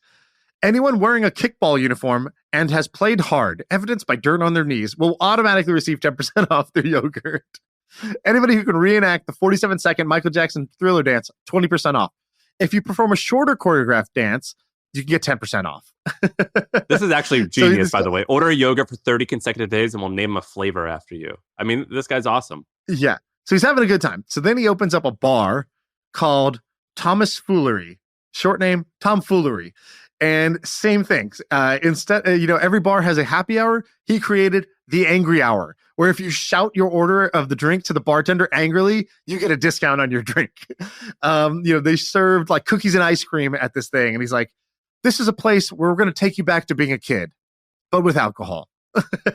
Anyone wearing a kickball uniform and has played hard, evidenced by dirt on their knees, will automatically receive 10% off their yogurt. Anybody who can reenact the 47-second Michael Jackson Thriller dance, 20% off. If you perform a shorter choreographed dance, you can get 10% off. This is actually genius, by the way. Order a yogurt for 30 consecutive days and we'll name a flavor after you. I mean, this guy's awesome. Yeah. So he's having a good time. So then he opens up a bar called Thomas Foolery. Short name, Tom Foolery. And same things. Instead, every bar has a happy hour. He created the angry hour, where if you shout your order of the drink to the bartender angrily, you get a discount on your drink. They served like cookies and ice cream at this thing. And he's like, this is a place where we're going to take you back to being a kid, but with alcohol.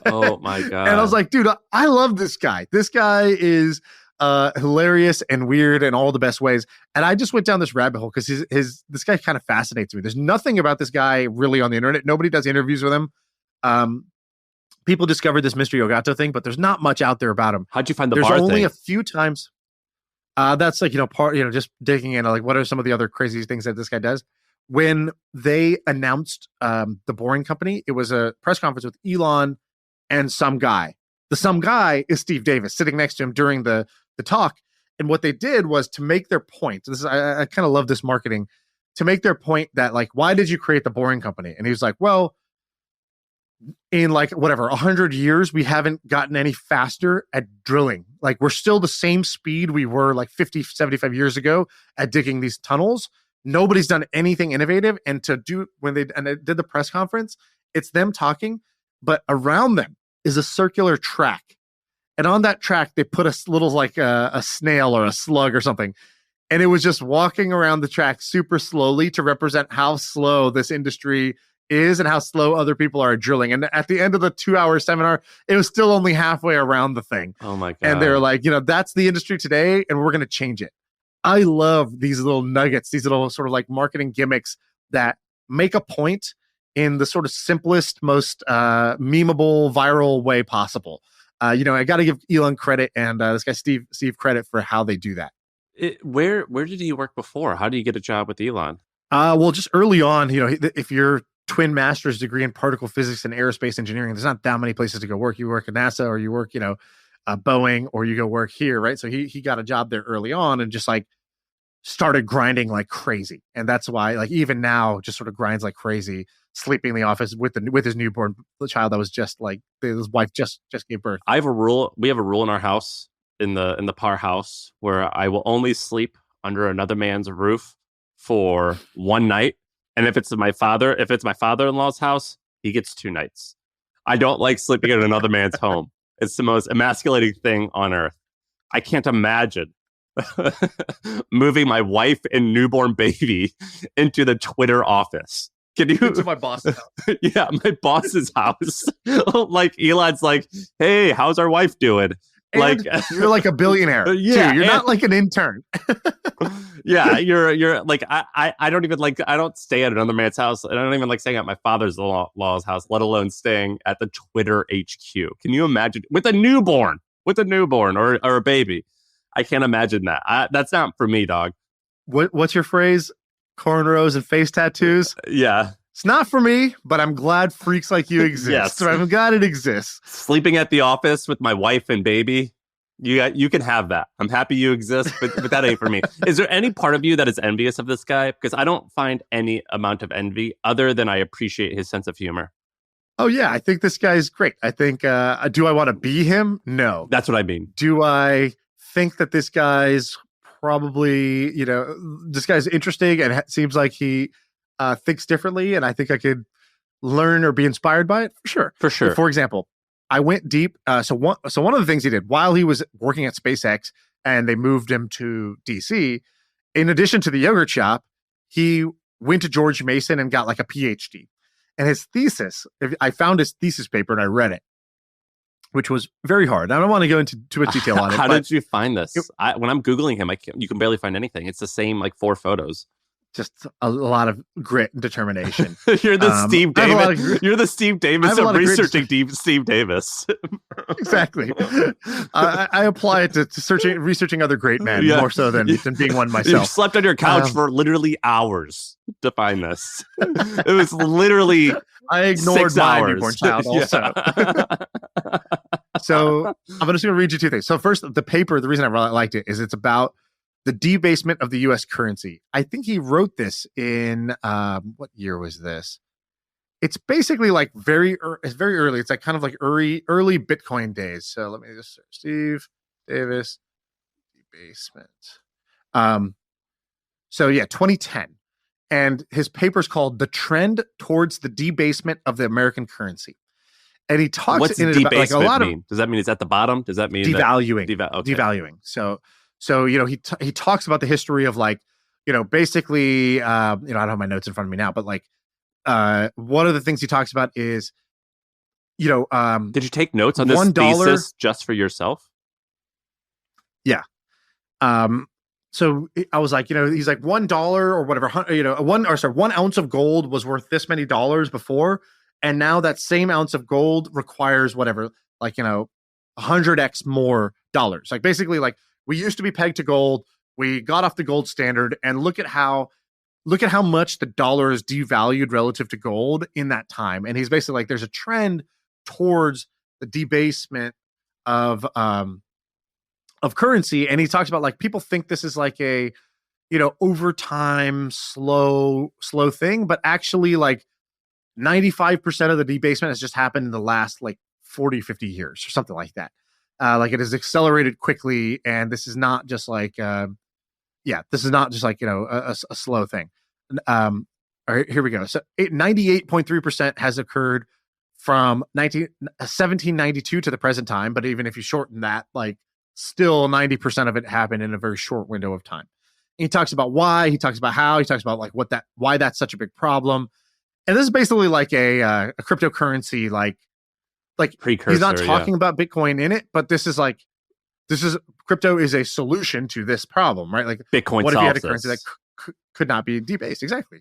Oh my God. And I was like, dude, I love this guy. This guy is hilarious and weird in all the best ways. And I just went down this rabbit hole because this guy kind of fascinates me. There's nothing about this guy really on the internet. Nobody does interviews with him. People discovered this Mystery Yogato thing, but there's not much out there about him. How'd you find the There's bar only thing? a few times. That's like, just digging in, like, what are some of the other crazy things that this guy does? When they announced the Boring Company, it was a press conference with Elon and some guy. The some guy is Steve Davis sitting next to him during the talk. And what they did was to make their point. I kind of love this marketing, to make their point that, like, why did you create the Boring Company? And he was like, well, in like 100 years, we haven't gotten any faster at drilling. Like, we're still the same speed we were like 50, 75 years ago at digging these tunnels. Nobody's done anything innovative. And when they did the press conference, it's them talking, but around them is a circular track. And on that track, they put a little like a snail or a slug or something. And it was just walking around the track super slowly to represent how slow this industry is and how slow other people are drilling. And at the end of the 2-hour seminar, it was still only halfway around the thing. Oh my God. And they were like, that's the industry today, and we're going to change it. I love these little nuggets, these little sort of like marketing gimmicks that make a point in the sort of simplest, most memeable, viral way possible. I got to give Elon credit and this guy Steve credit for how they do that. Where did he work before? How do you get a job with Elon? Well, just early on, if you're twin master's degree in particle physics and aerospace engineering, there's not that many places to go work. You work at NASA, or you work, Boeing, or you go work here, right? So he got a job there early on and just like started grinding like crazy. And that's why, like, even now just sort of grinds like crazy, sleeping in the office with his newborn child that was just like, his wife just gave birth. I have a rule. We have a rule in our house, in the Parr house, where I will only sleep under another man's roof for one night. And if it's my father-in-law's house, he gets 2 nights. I don't like sleeping in another man's home. It's the most emasculating thing on earth. I can't imagine moving my wife and newborn baby into the Twitter office. Can you? Into my boss's house. Yeah, my boss's house. Like, Elon's like, hey, how's our wife doing? And like, you're like a billionaire. Yeah, too. You're not like an intern. Yeah, you're like, I don't even like, I don't stay at another man's house. I don't even like staying at my father-in-law's house, let alone staying at the Twitter HQ. Can you imagine with a newborn or a baby? I can't imagine that. That's not for me, dog. What's your phrase? Cornrows and face tattoos? Yeah. It's not for me, but I'm glad freaks like you exist. Yes. So I'm glad it exists. Sleeping at the office with my wife and baby. You can have that. I'm happy you exist, but that ain't for me. Is there any part of you that is envious of this guy? Because I don't find any amount of envy other than I appreciate his sense of humor. Oh, yeah. I think this guy's great. I think, do I want to be him? No. That's what I mean. Do I think that this guy's probably, this guy's interesting and seems like he thinks differently, and I think I could learn or be inspired by it? For sure. For example, I went deep. So one of the things he did while he was working at SpaceX and they moved him to DC, in addition to the yogurt shop, he went to George Mason and got like a PhD. And his thesis, I found his thesis paper and I read it, which was very hard. I don't want to go into too much detail on it. How did you find this? When I'm Googling him, you can barely find anything. It's the same like 4 photos. Just a lot of grit and determination. You're the Steve Davis. You're the Steve Davis of researching Steve Davis. Exactly. I apply it to researching other great men more so than being one myself. You slept on your couch for literally hours to find this. It was literally I ignored my newborn child also. So I'm just going to read you 2 things. So first, the paper, the reason I really liked it is it's about the debasement of the U.S. currency. I think he wrote this in, what year was this? It's basically like it's very early. It's like kind of like early Bitcoin days. So let me just search Steve Davis debasement. So yeah, 2010. And his paper is called The Trend Towards the Debasement of the American Currency. And he talks What's in it about like a lot mean? Does that mean it's at the bottom? Does that mean devaluing? Okay. Devaluing. So he talks about the history of like, basically, I don't have my notes in front of me now, but like, one of the things he talks about is, did you take notes on this $1 thesis just for yourself? Yeah. So I was like, he's like $1 or whatever, 1 ounce of gold was worth this many dollars before. And now that same ounce of gold requires whatever, like, 100x more dollars. Like basically like we used to be pegged to gold. We got off the gold standard and look at how much the dollar is devalued relative to gold in that time. And he's basically like, there's a trend towards the debasement of currency. And he talks about like, people think this is like a, over time, slow thing, but actually like 95% of the debasement has just happened in the last like 40, 50 years or something like that. Like it has accelerated quickly. And this is not just like, this is not just like, a slow thing. All right, here we go. So 98.3% has occurred from 1792 to the present time. But even if you shorten that, like still 90% of it happened in a very short window of time. And he talks about why, he talks about how, he talks about like why that's such a big problem. And this is basically like a cryptocurrency, like precursor. He's not talking about Bitcoin in it, but this is crypto is a solution to this problem, right? Like Bitcoin. What if you had a currency that could not be debased? Exactly.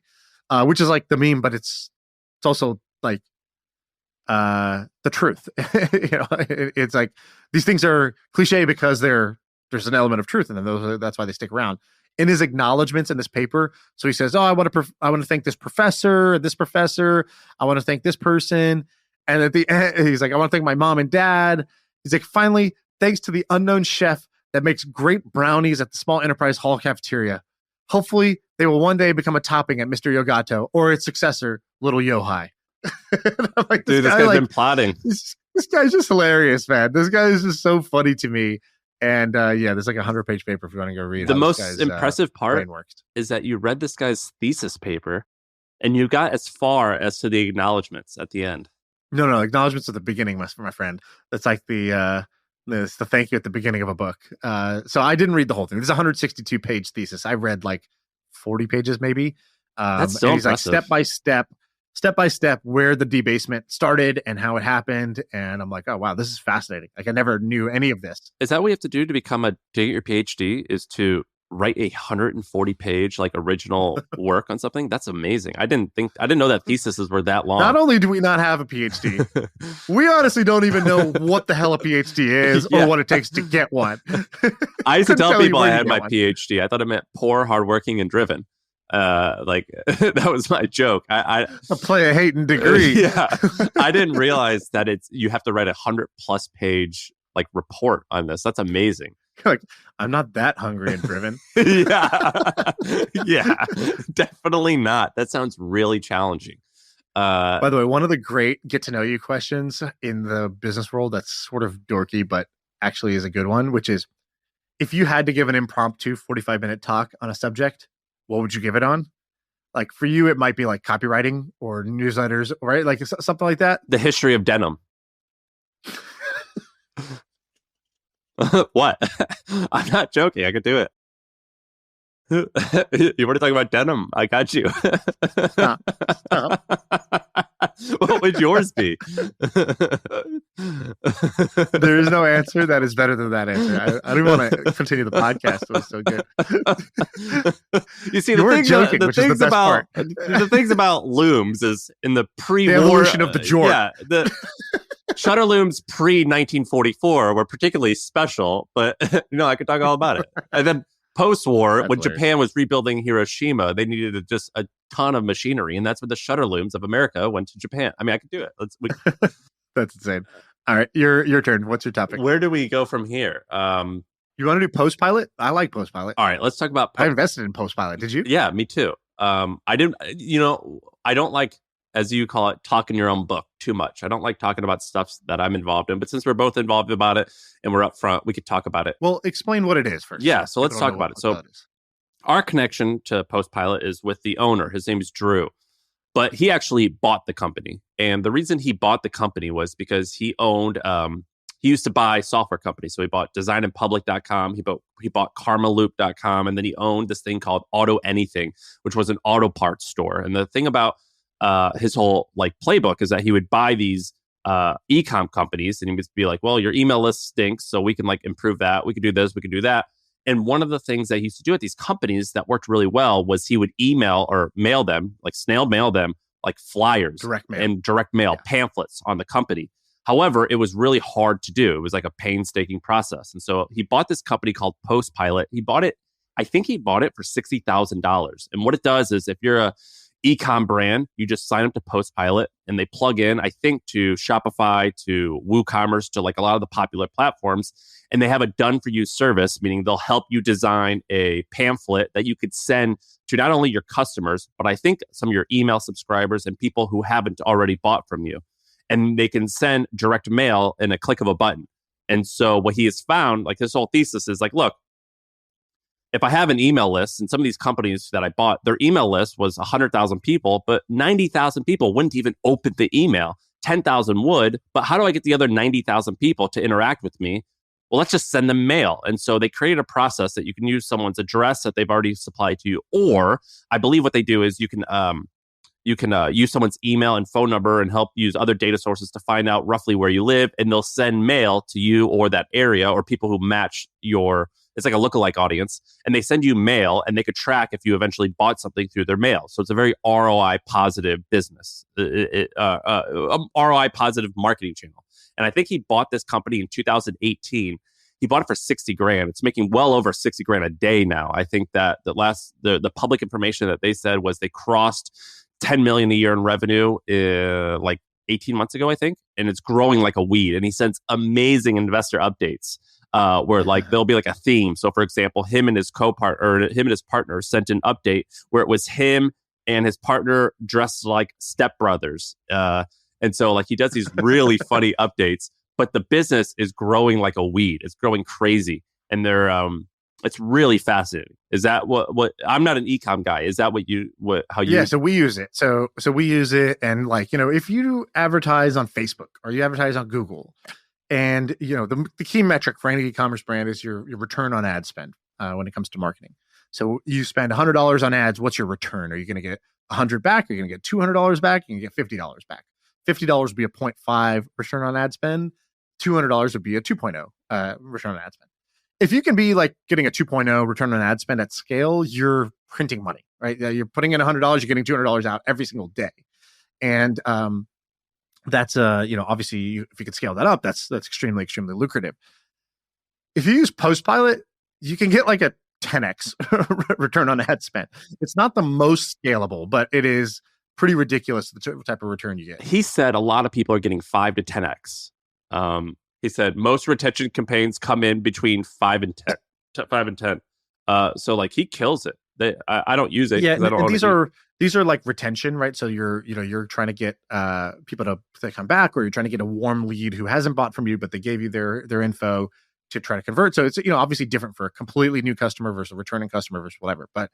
Which is like the meme, but it's also like the truth. It's like these things are cliche because there's an element of truth in them. That's why they stick around. In his acknowledgments in this paper, so he says, "Oh, I want to thank this professor. I want to thank this person." And at the end, he's like, "I want to thank my mom and dad." He's like, "Finally, thanks to the unknown chef that makes great brownies at the Small Enterprise Hall cafeteria. Hopefully, they will one day become a topping at Mr. Yogato or its successor, Little Yohai." Like, dude, this guy's been plotting. This guy's just hilarious, man. This guy is just so funny to me. And there's like a 100-page paper if you want to go read. The most impressive part is that you read this guy's thesis paper and you got as far as to the acknowledgments at the end. No, acknowledgments at the beginning, my friend. That's like the thank you at the beginning of a book. So I didn't read the whole thing. This is a 162-page thesis. I read like 40 pages maybe. That's so and he's impressive. Like step by step where the debasement started and how it happened. And I'm like, oh wow, this is fascinating. Like I never knew any of this. Is that what you have to do to get your PhD, is to write a 140-page like original work on something? That's amazing. I didn't know that theses were that long. Not only do we not have a PhD, we honestly don't even know what the hell a PhD is or what it takes to get one. I used to tell people I had my PhD. I thought it meant poor, hardworking, and driven. That was my joke. I play a hating degree. Yeah, I didn't realize that you have to write 100+ page like report on this. That's amazing. Like, I'm not that hungry and driven. yeah, definitely not. That sounds really challenging. By the way, one of the great get to know you questions in the business world that's sort of dorky, but actually is a good one, which is if you had to give an impromptu 45-minute talk on a subject, what would you give it on? Like for you, it might be like copywriting or newsletters, right? Like something like that. The history of denim. What? I'm not joking. I could do it. You want to talk about denim? I got you. What would yours be? There is no answer that is better than that answer. I don't want to continue the podcast. It was so good. You see, the things about looms is in the pre-war the evolution of the jork. Yeah, the shutter looms pre-1944 were particularly special, but I could talk all about it. And then post-war, when Japan was rebuilding Hiroshima, they needed just a ton of machinery, and that's when the shutter looms of America went to Japan. I mean, I could do it. That's insane. All right, your turn. What's your topic? Where do we go from here? You want to do PostPilot? I like PostPilot. All right, let's talk about. I invested in PostPilot. Did you? Yeah, me too. I didn't. I don't like, as you call it, talking your own book too much. I don't like talking about stuff that I'm involved in, but since we're both involved about it and we're up front, we could talk about it. Well, explain what it is first. Yeah, so let's talk about it. So our connection to PostPilot is with the owner. His name is Drew. But he actually bought the company. And the reason he bought the company was because he owned, he used to buy software companies. So he bought designandpublic.com, he bought karmaloop.com, and then he owned this thing called Auto Anything, which was an auto parts store. And the thing about his whole like playbook is that he would buy these e-com companies and he would be like, well, your email list stinks, so we can like improve that. We can do this, we can do that. And one of the things that he used to do at these companies that worked really well was he would email or mail them, like snail mail them, like flyers and direct mail pamphlets on the company. However, it was really hard to do. It was like a painstaking process. And so he bought this company called PostPilot. I think he bought it for $60,000. And what it does is if you're a e-com brand, you just sign up to PostPilot and they plug in, I think, to Shopify, to WooCommerce, to like a lot of the popular platforms. And they have a done for you service, meaning they'll help you design a pamphlet that you could send to not only your customers, but I think some of your email subscribers and people who haven't already bought from you. And they can send direct mail in a click of a button. And so what he has found, like his whole thesis is like, look, if I have an email list, and some of these companies that I bought, their email list was 100,000 people, but 90,000 people wouldn't even open the email. 10,000 would, but how do I get the other 90,000 people to interact with me? Well, let's just send them mail. And so they created a process that you can use someone's address that they've already supplied to you. Or I believe what they do is you can use someone's email and phone number and help use other data sources to find out roughly where you live. And they'll send mail to you or that area or people who match it's like a lookalike audience. And they send you mail and they could track if you eventually bought something through their mail. So it's a very ROI positive business, ROI positive marketing channel. And I think he bought this company in 2018. He bought it for $60,000. It's making well over $60,000 a day now. I think that the public information that they said was they crossed 10 million a year in revenue like 18 months ago, I think. And it's growing like a weed. And he sends amazing investor updates where like there'll be like a theme. So for example, him and his partner sent an update where it was him and his partner dressed like stepbrothers. And so like he does these really funny updates, but the business is growing like a weed. It's growing crazy. And it's really fascinating. Is that what I'm not an e-com guy. Is that how you? Yeah. So we use it. So we use it. And like, if you advertise on Facebook or you advertise on Google and, the key metric for any e-commerce brand is your return on ad spend when it comes to marketing. So you spend $100 on ads. What's your return? Are you going to get $100 back? Are you going to get $200 back? You can get $50 back. $50 would be a 0.5 return on ad spend. $200 would be a 2.0 return on ad spend. If you can be like getting a 2.0 return on ad spend at scale, you're printing money, right? You're putting in $100, you're getting $200 out every single day. And that's, obviously if you could scale that up, that's extremely, extremely lucrative. If you use PostPilot, you can get like a 10x return on ad spend. It's not the most scalable, but it is pretty ridiculous the type of return you get. He said a lot of people are getting 5 to 10x. He said most retention campaigns come in between 5 and 10. So like he kills it. I don't use it. Yeah, and these are like retention, right? So you're trying to get people to come back, or you're trying to get a warm lead who hasn't bought from you, but they gave you their info to try to convert. So it's obviously different for a completely new customer versus a returning customer versus whatever. But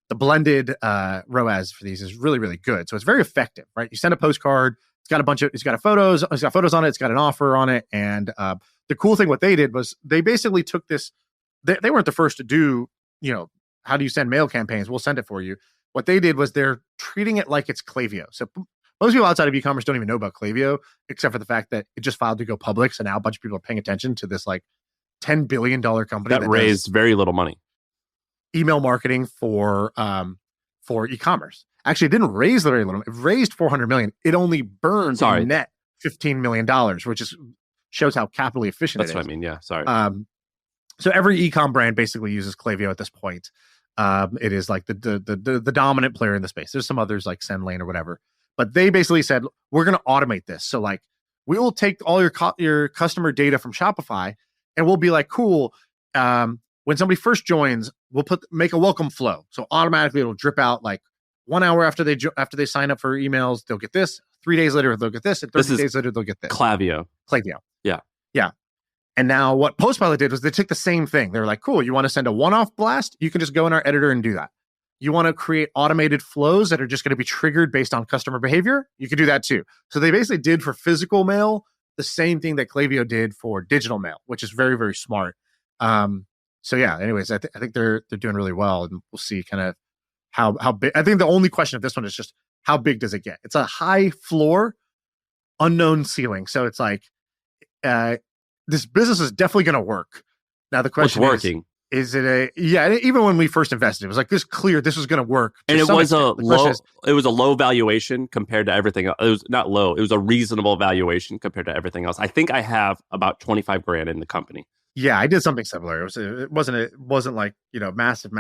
the blended ROAS for these is really, really good. So it's very effective, right? You send a postcard. It's got photos on it. It's got an offer on it. And the cool thing, what they did was they basically took this. They weren't the first to do, how do you send mail campaigns? We'll send it for you. What they did was they're treating it like it's Klaviyo. So most people outside of e-commerce don't even know about Klaviyo, except for the fact that it just filed to go public. So now a bunch of people are paying attention to this like $10 billion company that raised very little money. Email marketing for e-commerce. Actually, it didn't raise very little. It raised $400 million. It only burned a net $15 million, which shows how capitally efficient it is. That's what I mean. Yeah. Sorry. So every e-com brand basically uses Klaviyo at this point. It is like the dominant player in the space. There's some others like SendLane or whatever, but they basically said, we're going to automate this. So like we will take all your customer data from Shopify and we'll be like, cool. When somebody first joins, we'll make a welcome flow. So automatically it'll drip out like 1 hour after they sign up for emails, they'll get this. 3 days later, they'll get this. And 30 days later, they'll get this. Klaviyo. Yeah. Yeah. And now what PostPilot did was they took the same thing. They were like, cool, you want to send a one-off blast? You can just go in our editor and do that. You want to create automated flows that are just going to be triggered based on customer behavior? You can do that too. So they basically did for physical mail the same thing that Klaviyo did for digital mail, which is very, very smart. So yeah, anyways, I think they're doing really well, and we'll see kind of how big. I think the only question of this one is just how big does it get? It's a high floor, unknown ceiling. So it's like this business is definitely going to work. Now the question is even when we first invested, it was like this clear this was going to work. And it was a low valuation compared to everything else. It was not low. It was a reasonable valuation compared to everything else. I think I have about 25 grand in the company. Yeah, I did something similar. It wasn't like, massive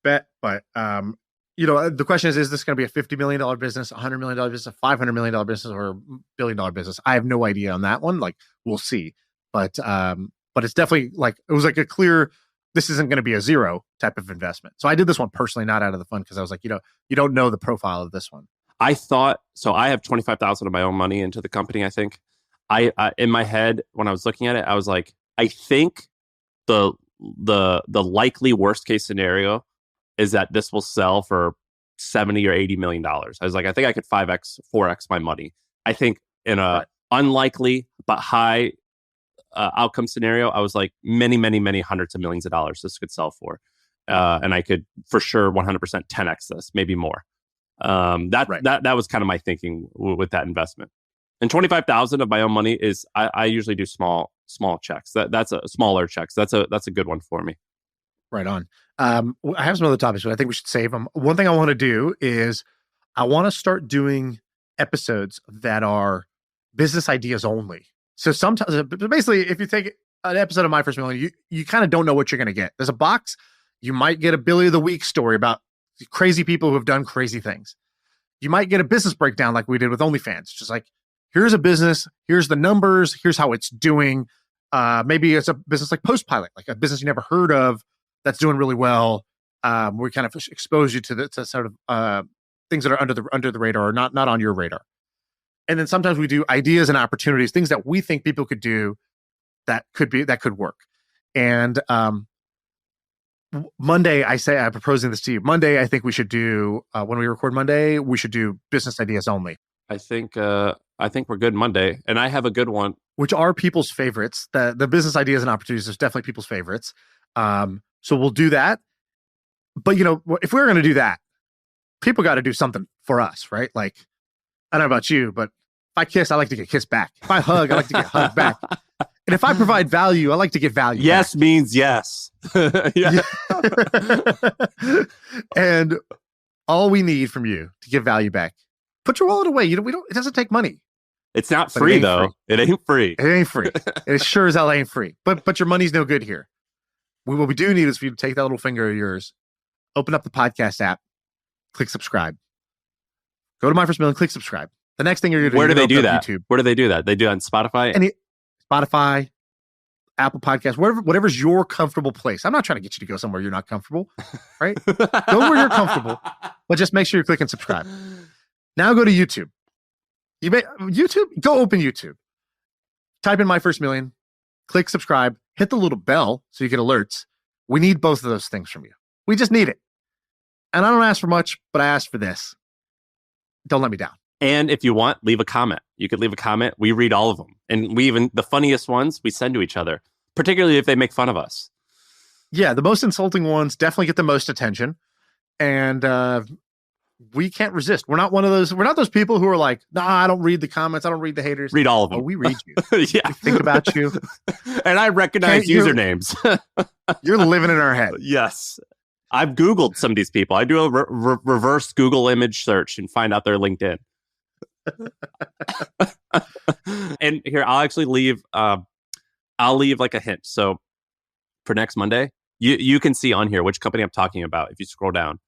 bet, but the question is this going to be a $50 million business, $100 million business, a $500 million business, or $1 billion business? I have no idea on that one. Like, we'll see. But it's definitely like, it was like a clear, this isn't going to be a zero type of investment. So I did this one personally, not out of the fund, because I was like, you don't know the profile of this one. I thought, so I have 25,000 of my own money into the company, I think. I in my head, when I was looking at it, I was like, I think the likely worst case scenario is that this will sell for $70 or $80 million. I was like, I think I could 5x, 4x my money. I think in a unlikely but high outcome scenario, I was like, many, many, many hundreds of millions of dollars this could sell for. And I could for sure 100% 10x this, maybe more. That was kind of my thinking with that investment. And 25,000 of my own money is, I usually do small checks. That's a smaller checks. That's a good one for me. Right on. I have some other topics, but I think we should save them. One thing I want to do is I want to start doing episodes that are business ideas only. So sometimes, basically, if you take an episode of My First Million, you kind of don't know what you're going to get. There's a box. You might get a Billy of the Week story about crazy people who have done crazy things. You might get a business breakdown like we did with OnlyFans. Just like, here's a business, here's the numbers, here's how it's doing. Maybe it's a business like PostPilot, like a business you never heard of that's doing really well. We kind of expose you to sort of things that are under the radar or not on your radar. And then sometimes we do ideas and opportunities, things that we think people could do that could work. And Monday, I'm proposing this to you. Monday, I think we should do, when we record Monday, we should do business ideas only. I think we're good Monday, and I have a good one. Which are people's favorites. The business ideas and opportunities is definitely people's favorites. So we'll do that. But, if we're going to do that, people got to do something for us, right? Like, I don't know about you, but if I kiss, I like to get kissed back. If I hug, I like to get hugged back. And if I provide value, I like to get value Yes back. Means yes. Yeah. And all we need from you to give value back, put your wallet away. It doesn't take money. It's not free, though. It ain't free. It ain't free. It sure as hell ain't free. But your money's no good here. What we do need is for you to take that little finger of yours, open up the podcast app, click subscribe. Go to My First Million, click subscribe. The next thing you're going to do. Where do they do that? YouTube. Where do they do that? They do it on Spotify? Spotify, Apple Podcasts, whatever's your comfortable place. I'm not trying to get you to go somewhere you're not comfortable, right? Go where you're comfortable, but just make sure you click and subscribe. Now go to YouTube. Go open YouTube. Type in My First Million, click subscribe, hit the little bell so you get alerts. We need both of those things from you. We just need it. And I don't ask for much, but I ask for this. Don't let me down. And if you want, leave a comment. You could leave a comment. We read all of them. And the funniest ones, we send to each other, particularly if they make fun of us. Yeah, the most insulting ones definitely get the most attention. And we can't resist. We're not those people who are like, nah, I don't read the comments. I don't read the haters. Read all of them. Oh, we read you. Yeah. We think about you. And I recognize usernames. You're living in our head. Yes. I've Googled some of these people. I do a reverse Google image search and find out their LinkedIn. And here, I'll actually leave like a hint. So for next Monday, you can see on here which company I'm talking about if you scroll down.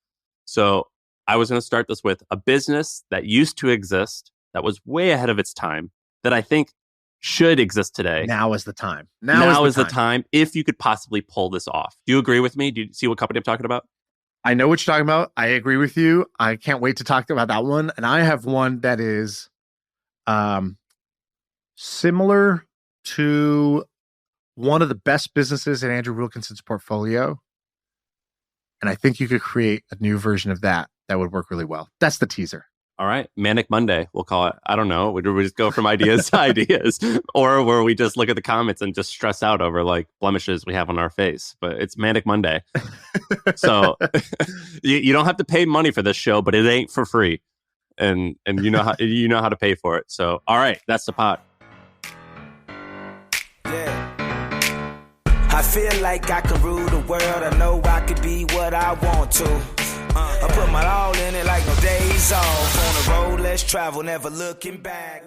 So I was going to start this with a business that used to exist, that was way ahead of its time, that I think should exist today. Now is the time. Now is the time if you could possibly pull this off. Do you agree with me? Do you see what company I'm talking about? I know what you're talking about. I agree with you. I can't wait to talk about that one. And I have one that is similar to one of the best businesses in Andrew Wilkinson's portfolio. And I think you could create a new version of that would work really well. That's the teaser. All right. Manic Monday, we'll call it. I don't know. We just go from ideas to ideas, or where we just look at the comments and just stress out over like blemishes we have on our face. But it's Manic Monday. So you don't have to pay money for this show, but it ain't for free. And you know how to pay for it. So, all right, that's the pot. Yeah. I feel like I can rule the world. I know I could be what I want to. I put my all in it like no days off. On the road, let's travel, never looking back.